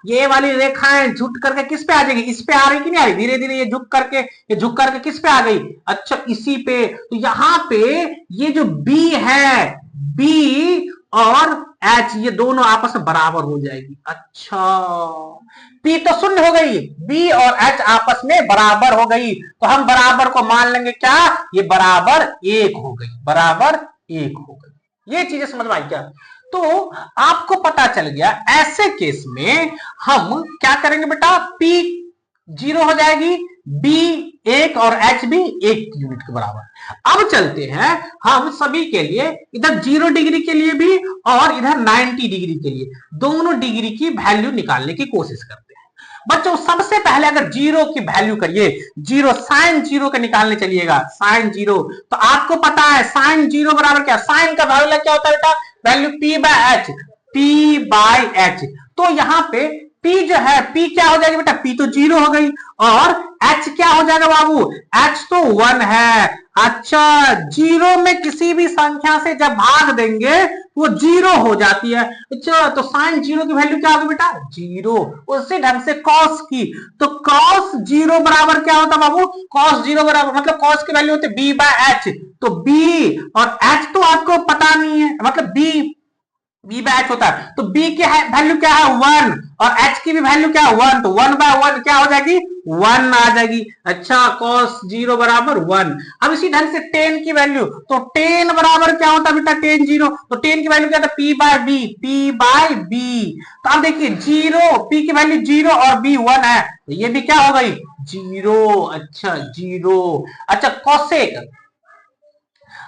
ये वाली रेखाएं झुक करके किस पे आ जाएगी, इस पे आ रही कि नहीं आ रही, धीरे धीरे ये झुक करके किस पे आ गई, अच्छा इसी पे। तो यहां पे ये जो बी है, बी और एच ये दोनों आपस में बराबर हो जाएगी। अच्छा पी तो शून्य हो गई, बी और एच आपस में बराबर हो गई, तो हम बराबर को मान लेंगे क्या, ये बराबर 1 हो गई, बराबर 1 हो गई। ये चीजें समझ में आई क्या। तो आपको पता चल गया ऐसे केस में हम क्या करेंगे बेटा, P 0 हो जाएगी, B 1 और H भी 1 यूनिट के बराबर। अब चलते हैं हम सभी के लिए, इधर 0 डिग्री के लिए भी और इधर 90 डिग्री के लिए, दोनों डिग्री की वैल्यू निकालने की कोशिश करते हैं। बच्चों सबसे पहले अगर 0 की वैल्यू करिए, 0 साइन 0 के निकालने चलिएगा, साइन 0। तो आपको पता है साइन 0 बराबर क्या, साइन का वैल्यू क्या होता है बेटा, value P by H, P bye H. तो यहां पे P जो है, P क्या हो जाएगी बेटा, P तो 0 हो गई, और H क्या हो जाएगा बाबू, H तो 1 है। अच्छा 0 में किसी भी संख्या से जब भाग देंगे वो 0 हो जाती है। अच्छा तो साइन 0 की वैल्यू क्या होगी बेटा, 0। उसी ढंग से कॉस की, तो कॉस 0 बराबर क्या होता बाबू, कॉस 0 बराबर मतलब कॉस की वैल्यू होती है B बाय एच। तो B और H तो आपको पता नहीं है, मतलब B बाय एच होता है, तो B की वैल्यू क्या है 1 और H की भी वैल्यू क्या है 1, तो 1 बाय 1 क्या हो जाएगी, 1 आ जाएगी। अच्छा cos 0 बराबर 1। अब इसी ढंग से tan की वैल्यू, तो tan बराबर क्या होता है बेटा, tan 0, तो tan की वैल्यू क्या था, P by B, P by B। तो आप देखिए 0, P की वैल्यू 0 और B 1 है, तो ये भी क्या हो गई 0। अच्छा 0। अच्छा cosec,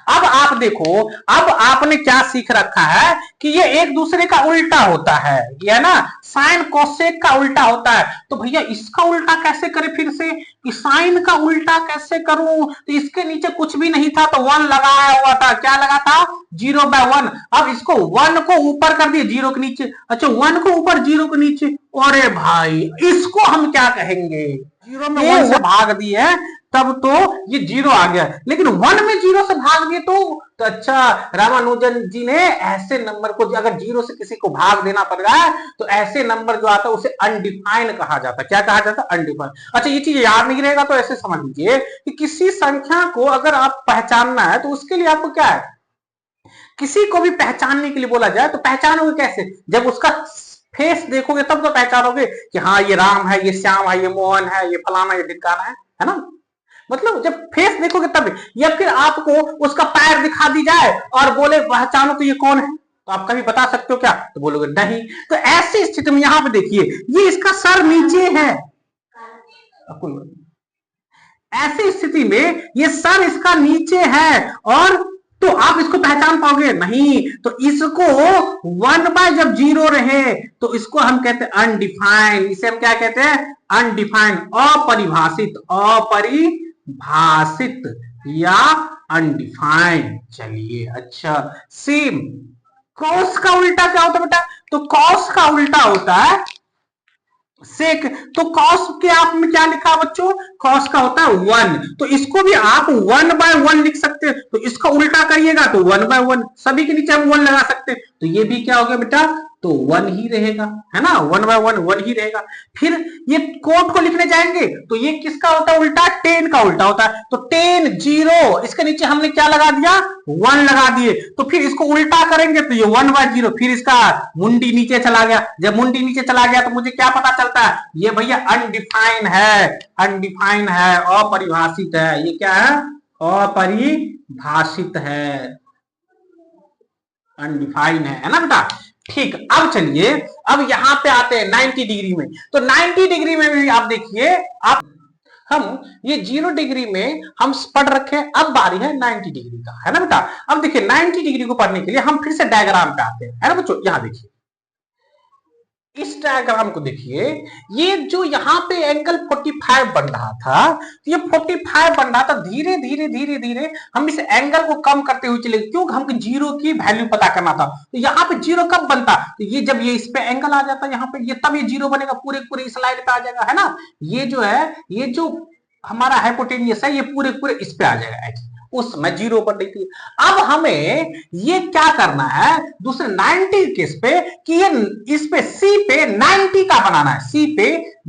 अब आप देखो, अब आपने क्या सीख रखा है कि ये एक दूसरे का उल्टा होता है, ये है ना, साइन कोसेक का उल्टा होता है। तो भैया इसका उल्टा कैसे करें, फिर से कि साइन का उल्टा कैसे करूं, तो इसके नीचे कुछ भी नहीं था तो 1 लगाया हुआ था, क्या लगा था 0 बाय 1। अब इसको 1 को ऊपर कर दिए 0 के नीचे, अच्छा 1 को ऊपर 0 के नीचे, अरे भाई इसको हम क्या कहेंगे, 0 में 1 से भाग दिए तब तो ये 0 आ गया, लेकिन 1 में 0 से भाग दिए तो अच्छा रामानुजन जी ने ऐसे नंबर को, अगर 0 से किसी को भाग देना पड़ रहा है तो ऐसे नंबर जो आता है उसे अनडिफाइंड कहा जाता है। क्या कहा जाता है, अनडिफाइंड। अच्छा ये चीज याद नहीं रहेगा तो ऐसे समझ लीजिए कि किसी संख्या को अगर आप पहचानना है तो उसके लिए आपको क्या है, किसी को भी पहचानने के लिए बोला जाए तो पहचानोगे कैसे, जब उसका फेस देखोगे तब तो पहचानोगे कि हाँ ये राम है, ये श्याम है, ये मोहन है, ये फलाना, ये ढिकाना है ना। मतलब जब फेस देखोगे तब, या फिर आपको उसका पैर दिखा दी जाए और बोले पहचानो तो ये कौन है, तो आप कभी बता सकते हो क्या, तो बोलोगे नहीं। तो ऐसी स्थिति में यहां पे देखिए ये इसका सर नीचे है, ऐसी स्थिति में ये सर इसका नीचे है, और तो आप इसको पहचान पाओगे नहीं। तो इसको 1 बाय जब 0 रहे तो इसको हम कहते हैं अनडिफाइंड, इसे हम क्या कहते हैं, अनडिफाइंड, अपरिभाषित, अपरिभाषित या अनडिफाइंड। चलिए अच्छा सेम कॉस का उल्टा क्या होता है बेटा, तो कॉस का उल्टा होता है सेक। तो कॉस के आप में क्या लिखा बच्चों, कॉस का होता है 1, तो इसको भी आप 1/1 लिख सकते हैं। तो इसका उल्टा करिएगा तो 1/1, सभी के नीचे हम 1 लगा सकते हैं, तो ये भी क्या हो गया बेटा, तो 1 ही रहेगा, है ना, 1/1 1 ही रहेगा। फिर ये कोड को लिखने जाएंगे तो ये किसका होता है उल्टा, 10 का उल्टा होता है। तो 10 0, इसके नीचे हमने क्या लगा दिया, 1 लगा दिए। तो फिर इसको उल्टा करेंगे तो ये 1/0, फिर इसका मुंडी नीचे चला गया। जब मुंडी नीचे चला गया तो मुझे क्या पता चलता है, ये भैया अनडिफाइन है, अनडिफाइन है, अपरिभाषित है। ये क्या है, अपरिभाषित है, अनडिफाइंड है ना बेटा। ठीक, अब चलिए अब यहां पे आते हैं 90 डिग्री में। तो 90 डिग्री में भी आप देखिए, आप हम ये 0 डिग्री में हम पढ़ रखे हैं, अब बारी है 90 डिग्री का, है ना बेटा। अब देखिए 90 डिग्री को पढ़ने के लिए हम फिर से डायग्राम पे आते हैं, है ना बच्चों। यहां देखिए, इस डायग्राम को देखिए, ये जो यहाँ पे एंगल 45 बन रहा था, तो ये 45 बन रहा था, धीरे धीरे धीरे धीरे हम इस एंगल को कम करते हुए चले, क्यों, हमको 0 की वैल्यू पता करना था। तो यहाँ पे 0 कब बनता, तो ये जब ये इस पे एंगल आ जाता यहाँ पे, ये तब ये 0 बनेगा, पूरे पूरे इस लाइन पे आ जाएगा, है ना। ये जो है, ये जो हमारा हाइपोटेनियस है, ये पूरे पूरे इस पे आ जाएगा, उस समय 0 पर नहीं थी। अब हमें ये क्या करना है दूसरे 90 केस पे, कि ये इस पे सी पे 90 का बनाना है, सी पे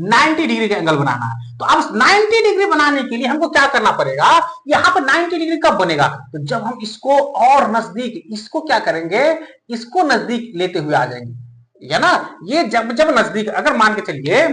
90 डिग्री का एंगल बनाना है। तो अब 90 डिग्री बनाने के लिए हमको क्या करना पड़ेगा, यहाँ पे 90 डिग्री कब बनेगा, तो जब हम इसको और नजदीक, इसको क्या करेंगे, इसको नजदीक लेते हुए आ जाएंगे, है ना। ये जब जब नजदीक, अगर मान के चलिए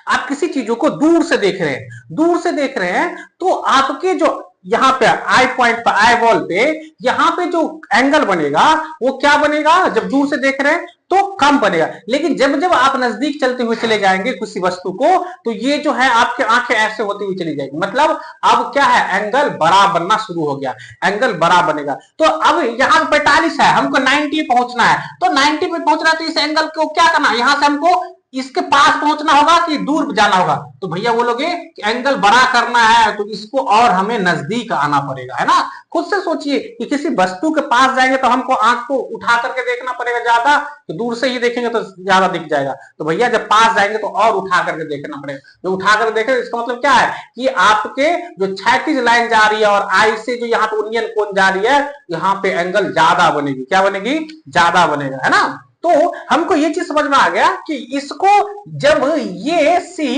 आप किसी चीजों को दूर से देख रहे हैं, दूर से देख रहे हैं, तो आपके जो यहाँ पे आई पॉइंट पर, आई बॉल पे, यहाँ पे जो एंगल बनेगा वो क्या बनेगा, जब दूर से देख रहे हैं तो कम बनेगा। लेकिन जब जब आप नजदीक चलते हुए चले जाएंगे किसी वस्तु को, तो ये जो है आपके आंखें ऐसे होती हुई चली जाएगी, मतलब अब क्या है, एंगल बड़ा बनना शुरू हो गया, एंगल बड़ा बनेगा। तो अब यहाँ 45 है, हमको 90 पहुंचना है, तो 90 पे पहुंचना है, तो इस एंगल को क्या करना है, यहां से हमको इसके पास पहुंचना होगा कि दूर जाना होगा। तो भैया बोलोगे कि एंगल बड़ा करना है तो इसको और हमें नजदीक आना पड़ेगा, है ना। खुद से सोचिए कि किसी वस्तु के पास जाएंगे तो हमको आंख को उठा करके देखना पड़ेगा ज्यादा, तो दूर से ही देखेंगे तो ज्यादा दिख जाएगा। तो भैया जब पास जाएंगे तो और उठा करके देखना पड़ेगा। जो उठा कर देखें, इसका मतलब क्या है कि आपके जो क्षैतिज लाइन जा रही है और आई से जो यहाँ पे उन्नयन कोण जा रही है, यहाँ पे एंगल ज्यादा बनेगी, क्या बनेगी, ज्यादा बनेगा, है ना। तो हमको ये चीज समझ में आ गया कि इसको जब ये सी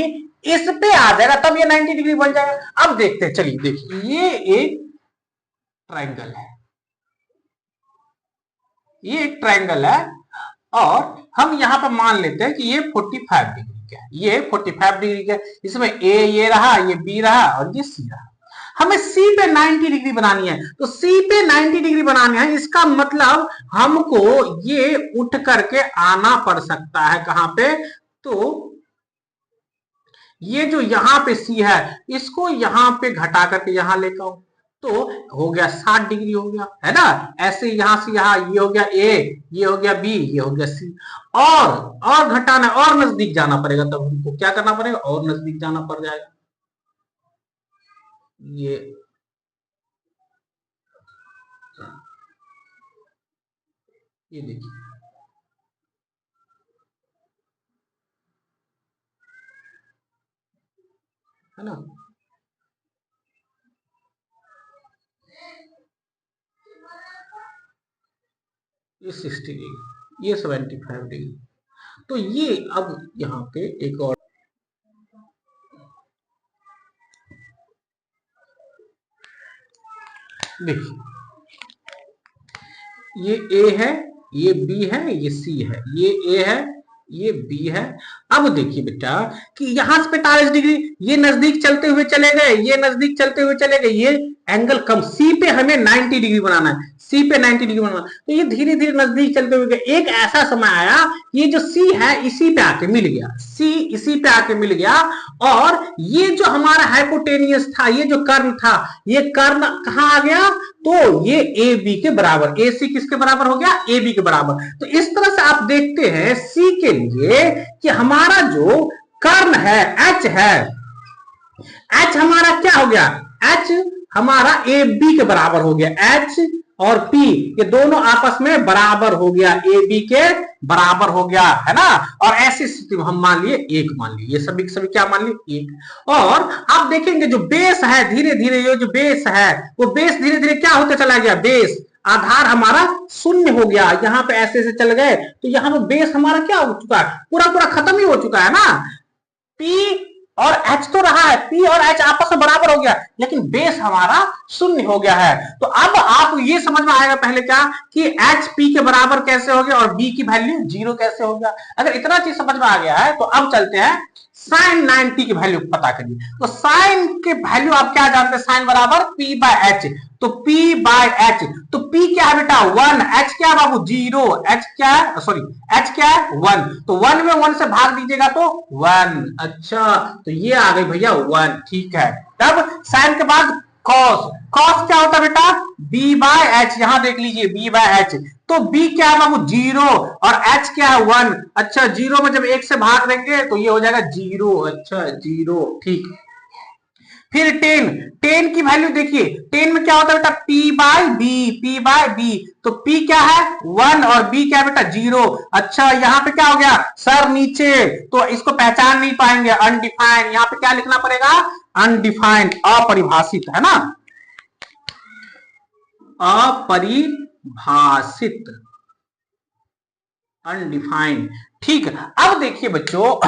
इस पे आ जाएगा तब ये 90 डिग्री बन जाएगा। अब देखते हैं, चलिए देखिए, ये एक ट्रायंगल है, ये एक ट्रायंगल है, और हम यहां पर मान लेते हैं कि ये 45 डिग्री का है, ये 45 डिग्री का, इसमें ए ये रहा, ये बी रहा और ये सी रहा। हमें सी पे 90 डिग्री बनानी है, तो सी पे 90 डिग्री बनानी है, इसका मतलब हमको ये उठ करके आना पड़ सकता है, कहां पे, तो ये जो यहां पे सी है इसको यहां पे घटा करके यहां लेकर आओ, तो हो गया 60 डिग्री हो गया, है ना। ऐसे यहां से यहां, ये हो गया ए, ये हो गया बी, ये हो गया सी, और घटाना, और नजदीक जाना पड़ेगा, तब हमको क्या करना पड़ेगा, और नजदीक जाना पड़ जाएगा। ये देखिए, है ना, ये 60 डिग्री, ये 75 डिग्री। तो ये अब यहाँ पे एक और देखिए, ये ए है, ये बी है, ये सी है, ये ए है, ये बी है। अब देखिए बेटा कि यहां से 45 डिग्री, ये नजदीक चलते हुए चले गए, ये नजदीक चलते हुए चले गए, ये एंगल कम, सी पे हमें 90 डिग्री बनाना है, सी पे 90 डिग्री बनाना, तो ये धीरे धीरे नजदीक चलते हुए गए। एक ऐसा समय आया, ये जो सी है इसी पे आके मिल गया, सी इसी पे आके मिल गया, और ये जो हमारा हाइपोटेनियस था, ये जो कर्ण था, ये कर्ण कहां आ गया, तो ये ए बी के बराबर, ए सी किसके बराबर हो गया, ए बी के बराबर। तो इस तरह से आप देखते हैं सी के लिए कि हमारा जो कर्ण है एच है, एच हमारा क्या हो गया, एच हमारा ए बी के बराबर हो गया, एच और पी ये दोनों आपस में बराबर हो गया, ए बी के बराबर हो गया, है ना। और ऐसी स्थिति में हम मान लिए 1 मान लिए, ये सभी सभी क्या मान लिए 1। और आप देखेंगे जो बेस है धीरे धीरे, ये जो बेस है वो बेस धीरे धीरे क्या होते चला गया, बेस आधार हमारा शून्य हो गया। यहाँ पे ऐसे ऐसे चल गए तो यहाँ पे बेस हमारा क्या हो चुका है, पूरा पूरा खत्म ही हो चुका है ना। P और H तो रहा है, P और H आपस में बराबर हो गया, लेकिन बेस हमारा शून्य हो गया है। तो अब आप ये समझ में आएगा पहले क्या कि H P के बराबर कैसे हो गया और B की वैल्यू 0 कैसे हो गया। अगर इतना चीज समझ में आ गया है तो अब चलते हैं साइन 90 की वैल्यू पता करिए। तो साइन के वैल्यू आप क्या जानते हैं, साइन बराबर P बाय H। तो P बाय H, तो P क्या है बेटा 1, H क्या है बाबू 0, H क्या है सॉरी H क्या है 1। तो 1 में 1 से भाग दीजिएगा तो 1। अच्छा तो ये आ गई भैया 1, ठीक है। तब साइन के बाद कॉस, कॉस क्या होता है बेटा B बाय H, यहां देख लीजिए B बाय H। तो B क्या है बाबू 0 और H क्या है 1। अच्छा 0 में जब 1 से भाग देंगे तो ये हो जाएगा 0, अच्छा 0, ठीक। फिर 10, 10 की वैल्यू देखिए, 10 में क्या होता है बेटा P by B, P by B। तो P क्या है 1 और B क्या है बेटा 0। अच्छा यहाँ पे क्या हो गया सर नीचे, तो इसको पहचान नहीं पाएंगे, अनडिफाइंड। यहाँ पे क्या लिखना पड़ेगा अनडिफाइंड, अपरिभाषित, है ना, अपरिभाषित, अनडिफाइंड, ठीक। अब देखिए बच्चों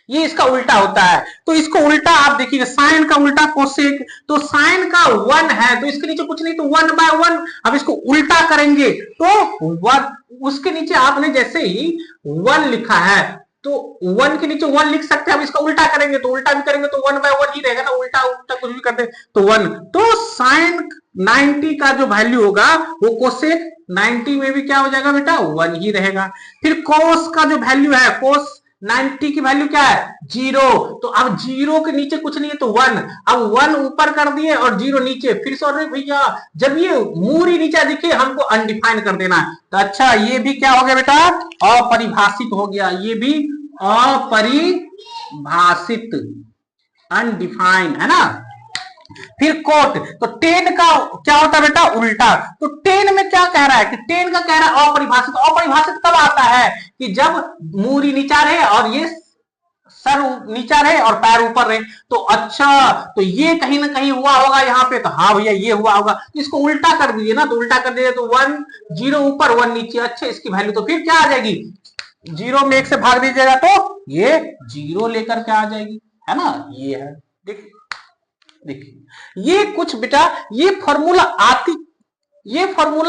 ये इसका उल्टा होता है, तो इसको उल्टा आप देखिए साइन का उल्टा कोसेक। तो साइन का 1 है तो इसके नीचे कुछ नहीं, तो 1 बाय 1। अब इसको उल्टा करेंगे तो 1, उसके नीचे आपने जैसे ही 1 लिखा है तो 1 के नीचे 1 लिख सकते हैं। अब इसका उल्टा करेंगे तो उल्टा भी करेंगे तो 1 बाय 1 ही रहेगा ना, उल्टा उल्टा कुछ भी कर दे तो 1। तो साइन 90 का जो वैल्यू होगा वो कोसेक 90 में भी क्या हो जाएगा बेटा 1 ही रहेगा। फिर कोस का जो वैल्यू है, कोस 90 की वैल्यू क्या है 0। तो अब 0 के नीचे कुछ नहीं है तो 1। अब 1 ऊपर कर दिए और 0 नीचे, फिर से अरे भैया जब ये मूरी नीचे दिखे हमको अनडिफाइन कर देना है। तो अच्छा ये भी क्या हो गया बेटा अपरिभाषित हो गया, ये भी अपरिभाषित, अनडिफाइंड, है ना। फिर कोट, तो 10 का क्या होता है बेटा उल्टा। तो 10 में क्या कह रहा है कि 10 का कह रहा है अपरिभाषित। अपरिभाषित कब आता है कि जब मूरी नीचा रहे और ये सर नीचा रहे और पैर ऊपर रहे। तो अच्छा तो ये कहीं ना कहीं हुआ होगा यहाँ पे, तो हाँ भैया ये हुआ होगा। इसको उल्टा कर दीजिए ना, तो उल्टा कर दीजिए तो 1 0 ऊपर 1 नीचे। अच्छा इसकी वैल्यू तो फिर क्या आ जाएगी 0 में 1 से भाग दीजिएगा तो ये 0 लेकर के आ जाएगी, है ना। ये है देखिए, देखिए ये कुछ बेटा ये फॉर्मूला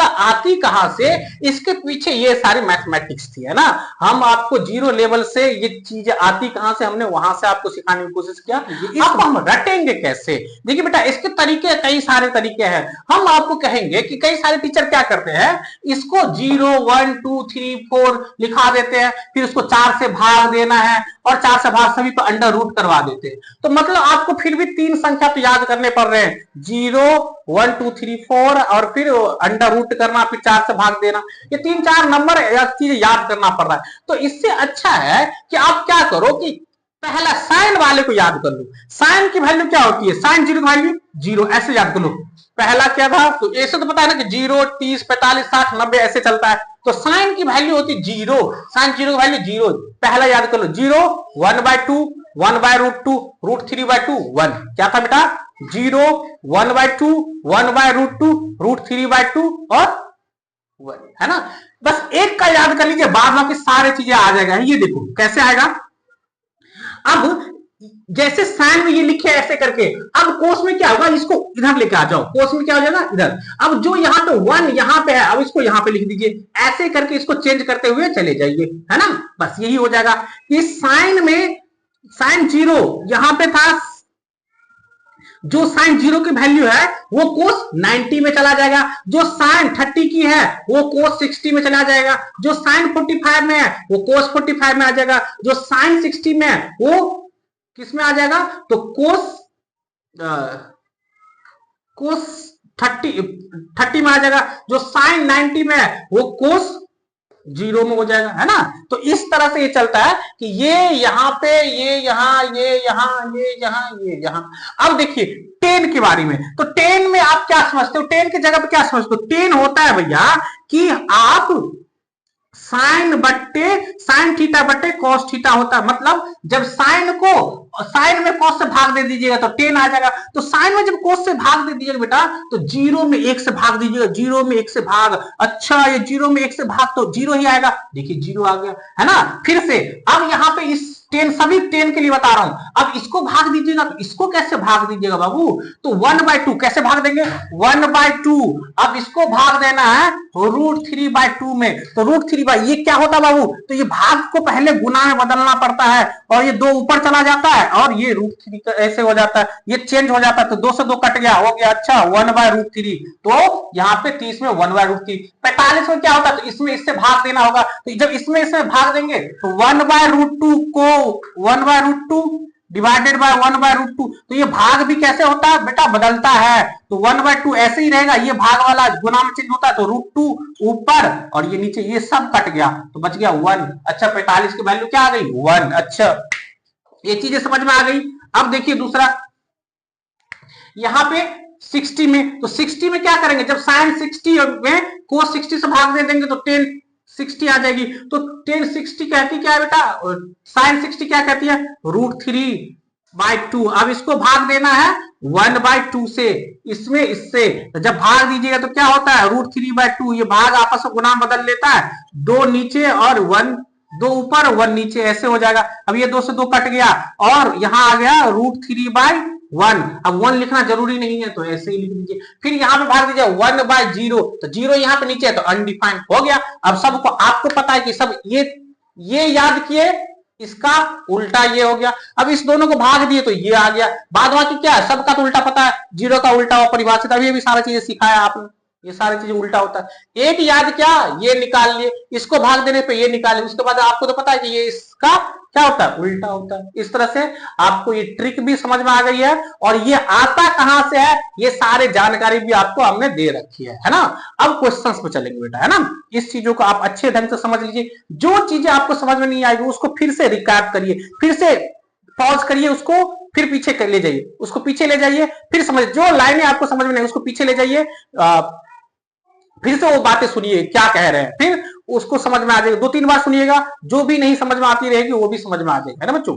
आती कहां से, इसके पीछे ये सारी मैथमेटिक्स थी, है ना। हम आपको 0 लेवल से ये चीजें आती कहां से, हमने वहां से आपको सिखाने की कोशिश किया। अब हम रटेंगे कैसे, देखिए बेटा इसके तरीके कई सारे तरीके हैं। हम आपको कहेंगे कि कई सारे टीचर क्या करते हैं, इसको 0 1 2 3 4 लिखा देते हैं, फिर उसको 4 से भाग देना है और 4 से भाग सभी को अंडर रूट करवा देते हैं। तो मतलब आपको फिर भी 3 संख्या तो याद करने पड़ रहे हैं, 0 1 2 3 4 और फिर अंडर रूट करना, फिर 4 से भाग देना। ये 3-4 नंबर चीजें याद करना पड़ रहा है। तो इससे अच्छा है कि आप क्या करो कि पहला साइन वाले को याद कर लो। साइन की वैल्यू क्या होती है, साइन 0 की वैल्यू 0, ऐसे याद कर लो। पहला क्या था, तो ऐसे तो पता है ना कि 0 30 45 60 90 ऐसे चलता है। तो साइन की वैल्यू होती है 0, साइन 0 की वैल्यू 0। पहला याद कर लो 0 1 by 2 1 by root 2 root 3 by 2 1। क्या था बेटा 0 1 by 2 1 by root 2 root 3 by 2 और 1, है ना। बस एक का याद कर लीजिए, बाद बाकी सारी चीजें आ जाएगा। ये देखो कैसे आएगा। अब जैसे साइन में ये लिखे ऐसे करके, अब कोस में क्या होगा, इसको इधर लेके आ जाओ, कोस में क्या हो जाएगा इधर। अब जो यहाँ पे 1 यहाँ पे है, अब इसको यहाँ पे लिख दीजिए, ऐसे करके इसको चेंज करते हुए चले जाइए, है ना। बस यही हो जाएगा। इस साइन में साइन 0 यहाँ पे था, जो साइन 0 की वैल्यू है वो कोस 90 में चला जाएगा। जो साइन 30 की है वो कोस 60 में चला जाएगा। जो साइन 45 में है वो कोस 45 में आ जाएगा। जो साइन 60 में है वो किस में आ जाएगा, तो कोस 30 में आ जाएगा। जो साइन 90 में है वो कोस 0 में हो जाएगा, है ना। तो इस तरह से ये चलता है कि ये यहाँ पे, ये यहाँ, ये यहाँ, ये यहाँ, ये यहाँ। अब देखिए 10 के बारे में, तो 10 में आप क्या समझते हो, 10 की जगह पे क्या समझते हो। 10 होता है भैया कि आप साइन थीटा बट्टे कॉस थीटा होता है। मतलब जब साइन में कॉस से भाग दे दीजिएगा तो 10 आ जाएगा। तो साइन में जब कॉस से भाग दे दीजिएगा बेटा तो 0 में 1 से भाग दीजिएगा, 0 में 1 से भाग। अच्छा, ये 0 में 1 से भाग तो 0 ही आएगा। देखिए 0 आ गया, है ना। फिर से अब यहाँ पे इस 10 सभी 10 के लिए बता रहा हूं। अब इसको भाग दीजिएगा तो इसको कैसे भाग दीजिएगा बाबू? तो 1/2 कैसे भाग देंगे? 1/2। अब इसको भाग देना है √3/2 में। तो √3 ये क्या होता है बाबू? तो ये भाग को पहले गुना में बदलना पड़ता है और ये 2 ऊपर चला जाता है और ये √3 ऐसे हो जाता है, ये चेंज हो जाता है। तो 2 से 2 कट गया, हो गया। अच्छा 1/√3। तो यहाँ पे 30 में 1/√3। 45 में क्या होता है? तो इसमें इससे भाग देना होगा। तो जब इसमें इसमें भाग देंगे तो 1/√2 को 1/√2 डिवाइडेड बाय 1/√2। तो ये भाग भी कैसे होता है बेटा? बदलता है। तो 1/2 ऐसे ही रहेगा, ये भाग वाला गुना में चेंज होता है। तो √2 ऊपर और ये नीचे, ये सब कट गया तो बच गया 1। अच्छा 45 की वैल्यू क्या आ गई? 1। अच्छा, ये चीजें समझ में आ गई। अब देखिए दूसरा, यहां पे 60 में, तो 60 में क्या करेंगे? जब साइन 60 में कोस 60 से भाग दे देंगे तो 10 60 आ जाएगी। तो 10 60 कहती क्या है बेटा? साइन 60 क्या कहती है? √3/2। अब इसको भाग देना है 1/2 से, इसमें इससे। तो जब भाग दीजिएगा तो क्या होता है? √3/2। ये भाग आपस में गुना बदल लेता है, 2 नीचे और 1, 2 ऊपर 1 नीचे, ऐसे हो जाएगा। अब ये 2 से 2 कट गया और यहां आ गया √3/1। अब 1 लिखना जरूरी नहीं है तो ऐसे ही लिख दीजिए। फिर यहां पे भाग दीजिए 1/0। तो 0 यहां पे नीचे है तो अनडिफाइंड हो गया। अब सबको आपको पता है कि सब ये याद किए, इसका उल्टा ये हो गया। अब इस दोनों को भाग दिए तो ये आ गया। बाद बाकी क्या है? सबका तो उल्टा पता है, 0 का उल्टा परिभाषित। अभी भी सारी चीजें सिखाया आपने, ये सारी चीजें उल्टा होता है। एक याद क्या, ये निकाल लिए, इसको भाग देने पे ये निकाल लिए, उसके बाद आपको तो पता है कि ये इसका क्या होता है? उल्टा होता है। इस तरह से आपको ये ट्रिक भी समझ में आ गई है और ये आता कहां से है, ये सारे जानकारी भी आपको हमने दे रखी है ना। अब क्वेश्चंस पे चलेंगे बेटा, है ना। इस चीजों को आप अच्छे ढंग से समझ लीजिए। जो चीजें आपको समझ में नहीं आएगी उसको फिर से रिकैप करिए, फिर से पॉज करिए, उसको फिर पीछे ले जाइए, उसको पीछे ले जाइए, फिर समझ, जो लाइनें आपको समझ में नहीं उसको पीछे ले जाइए, फिर से वो बातें सुनिए क्या कह रहे हैं, फिर उसको समझ में आ जाएगा। 2-3 बार सुनिएगा, जो भी नहीं समझ में आती रहेगी वो भी समझ में आ जाएगा, है ना बच्चों।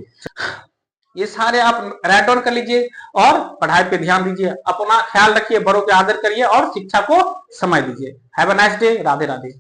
ये सारे आप राइट डाउन कर लीजिए और पढ़ाई पे ध्यान दीजिए। अपना ख्याल रखिए, बड़ों पे आदर करिए और शिक्षा को समय दीजिए। Have a nice day. Radhe Radhe.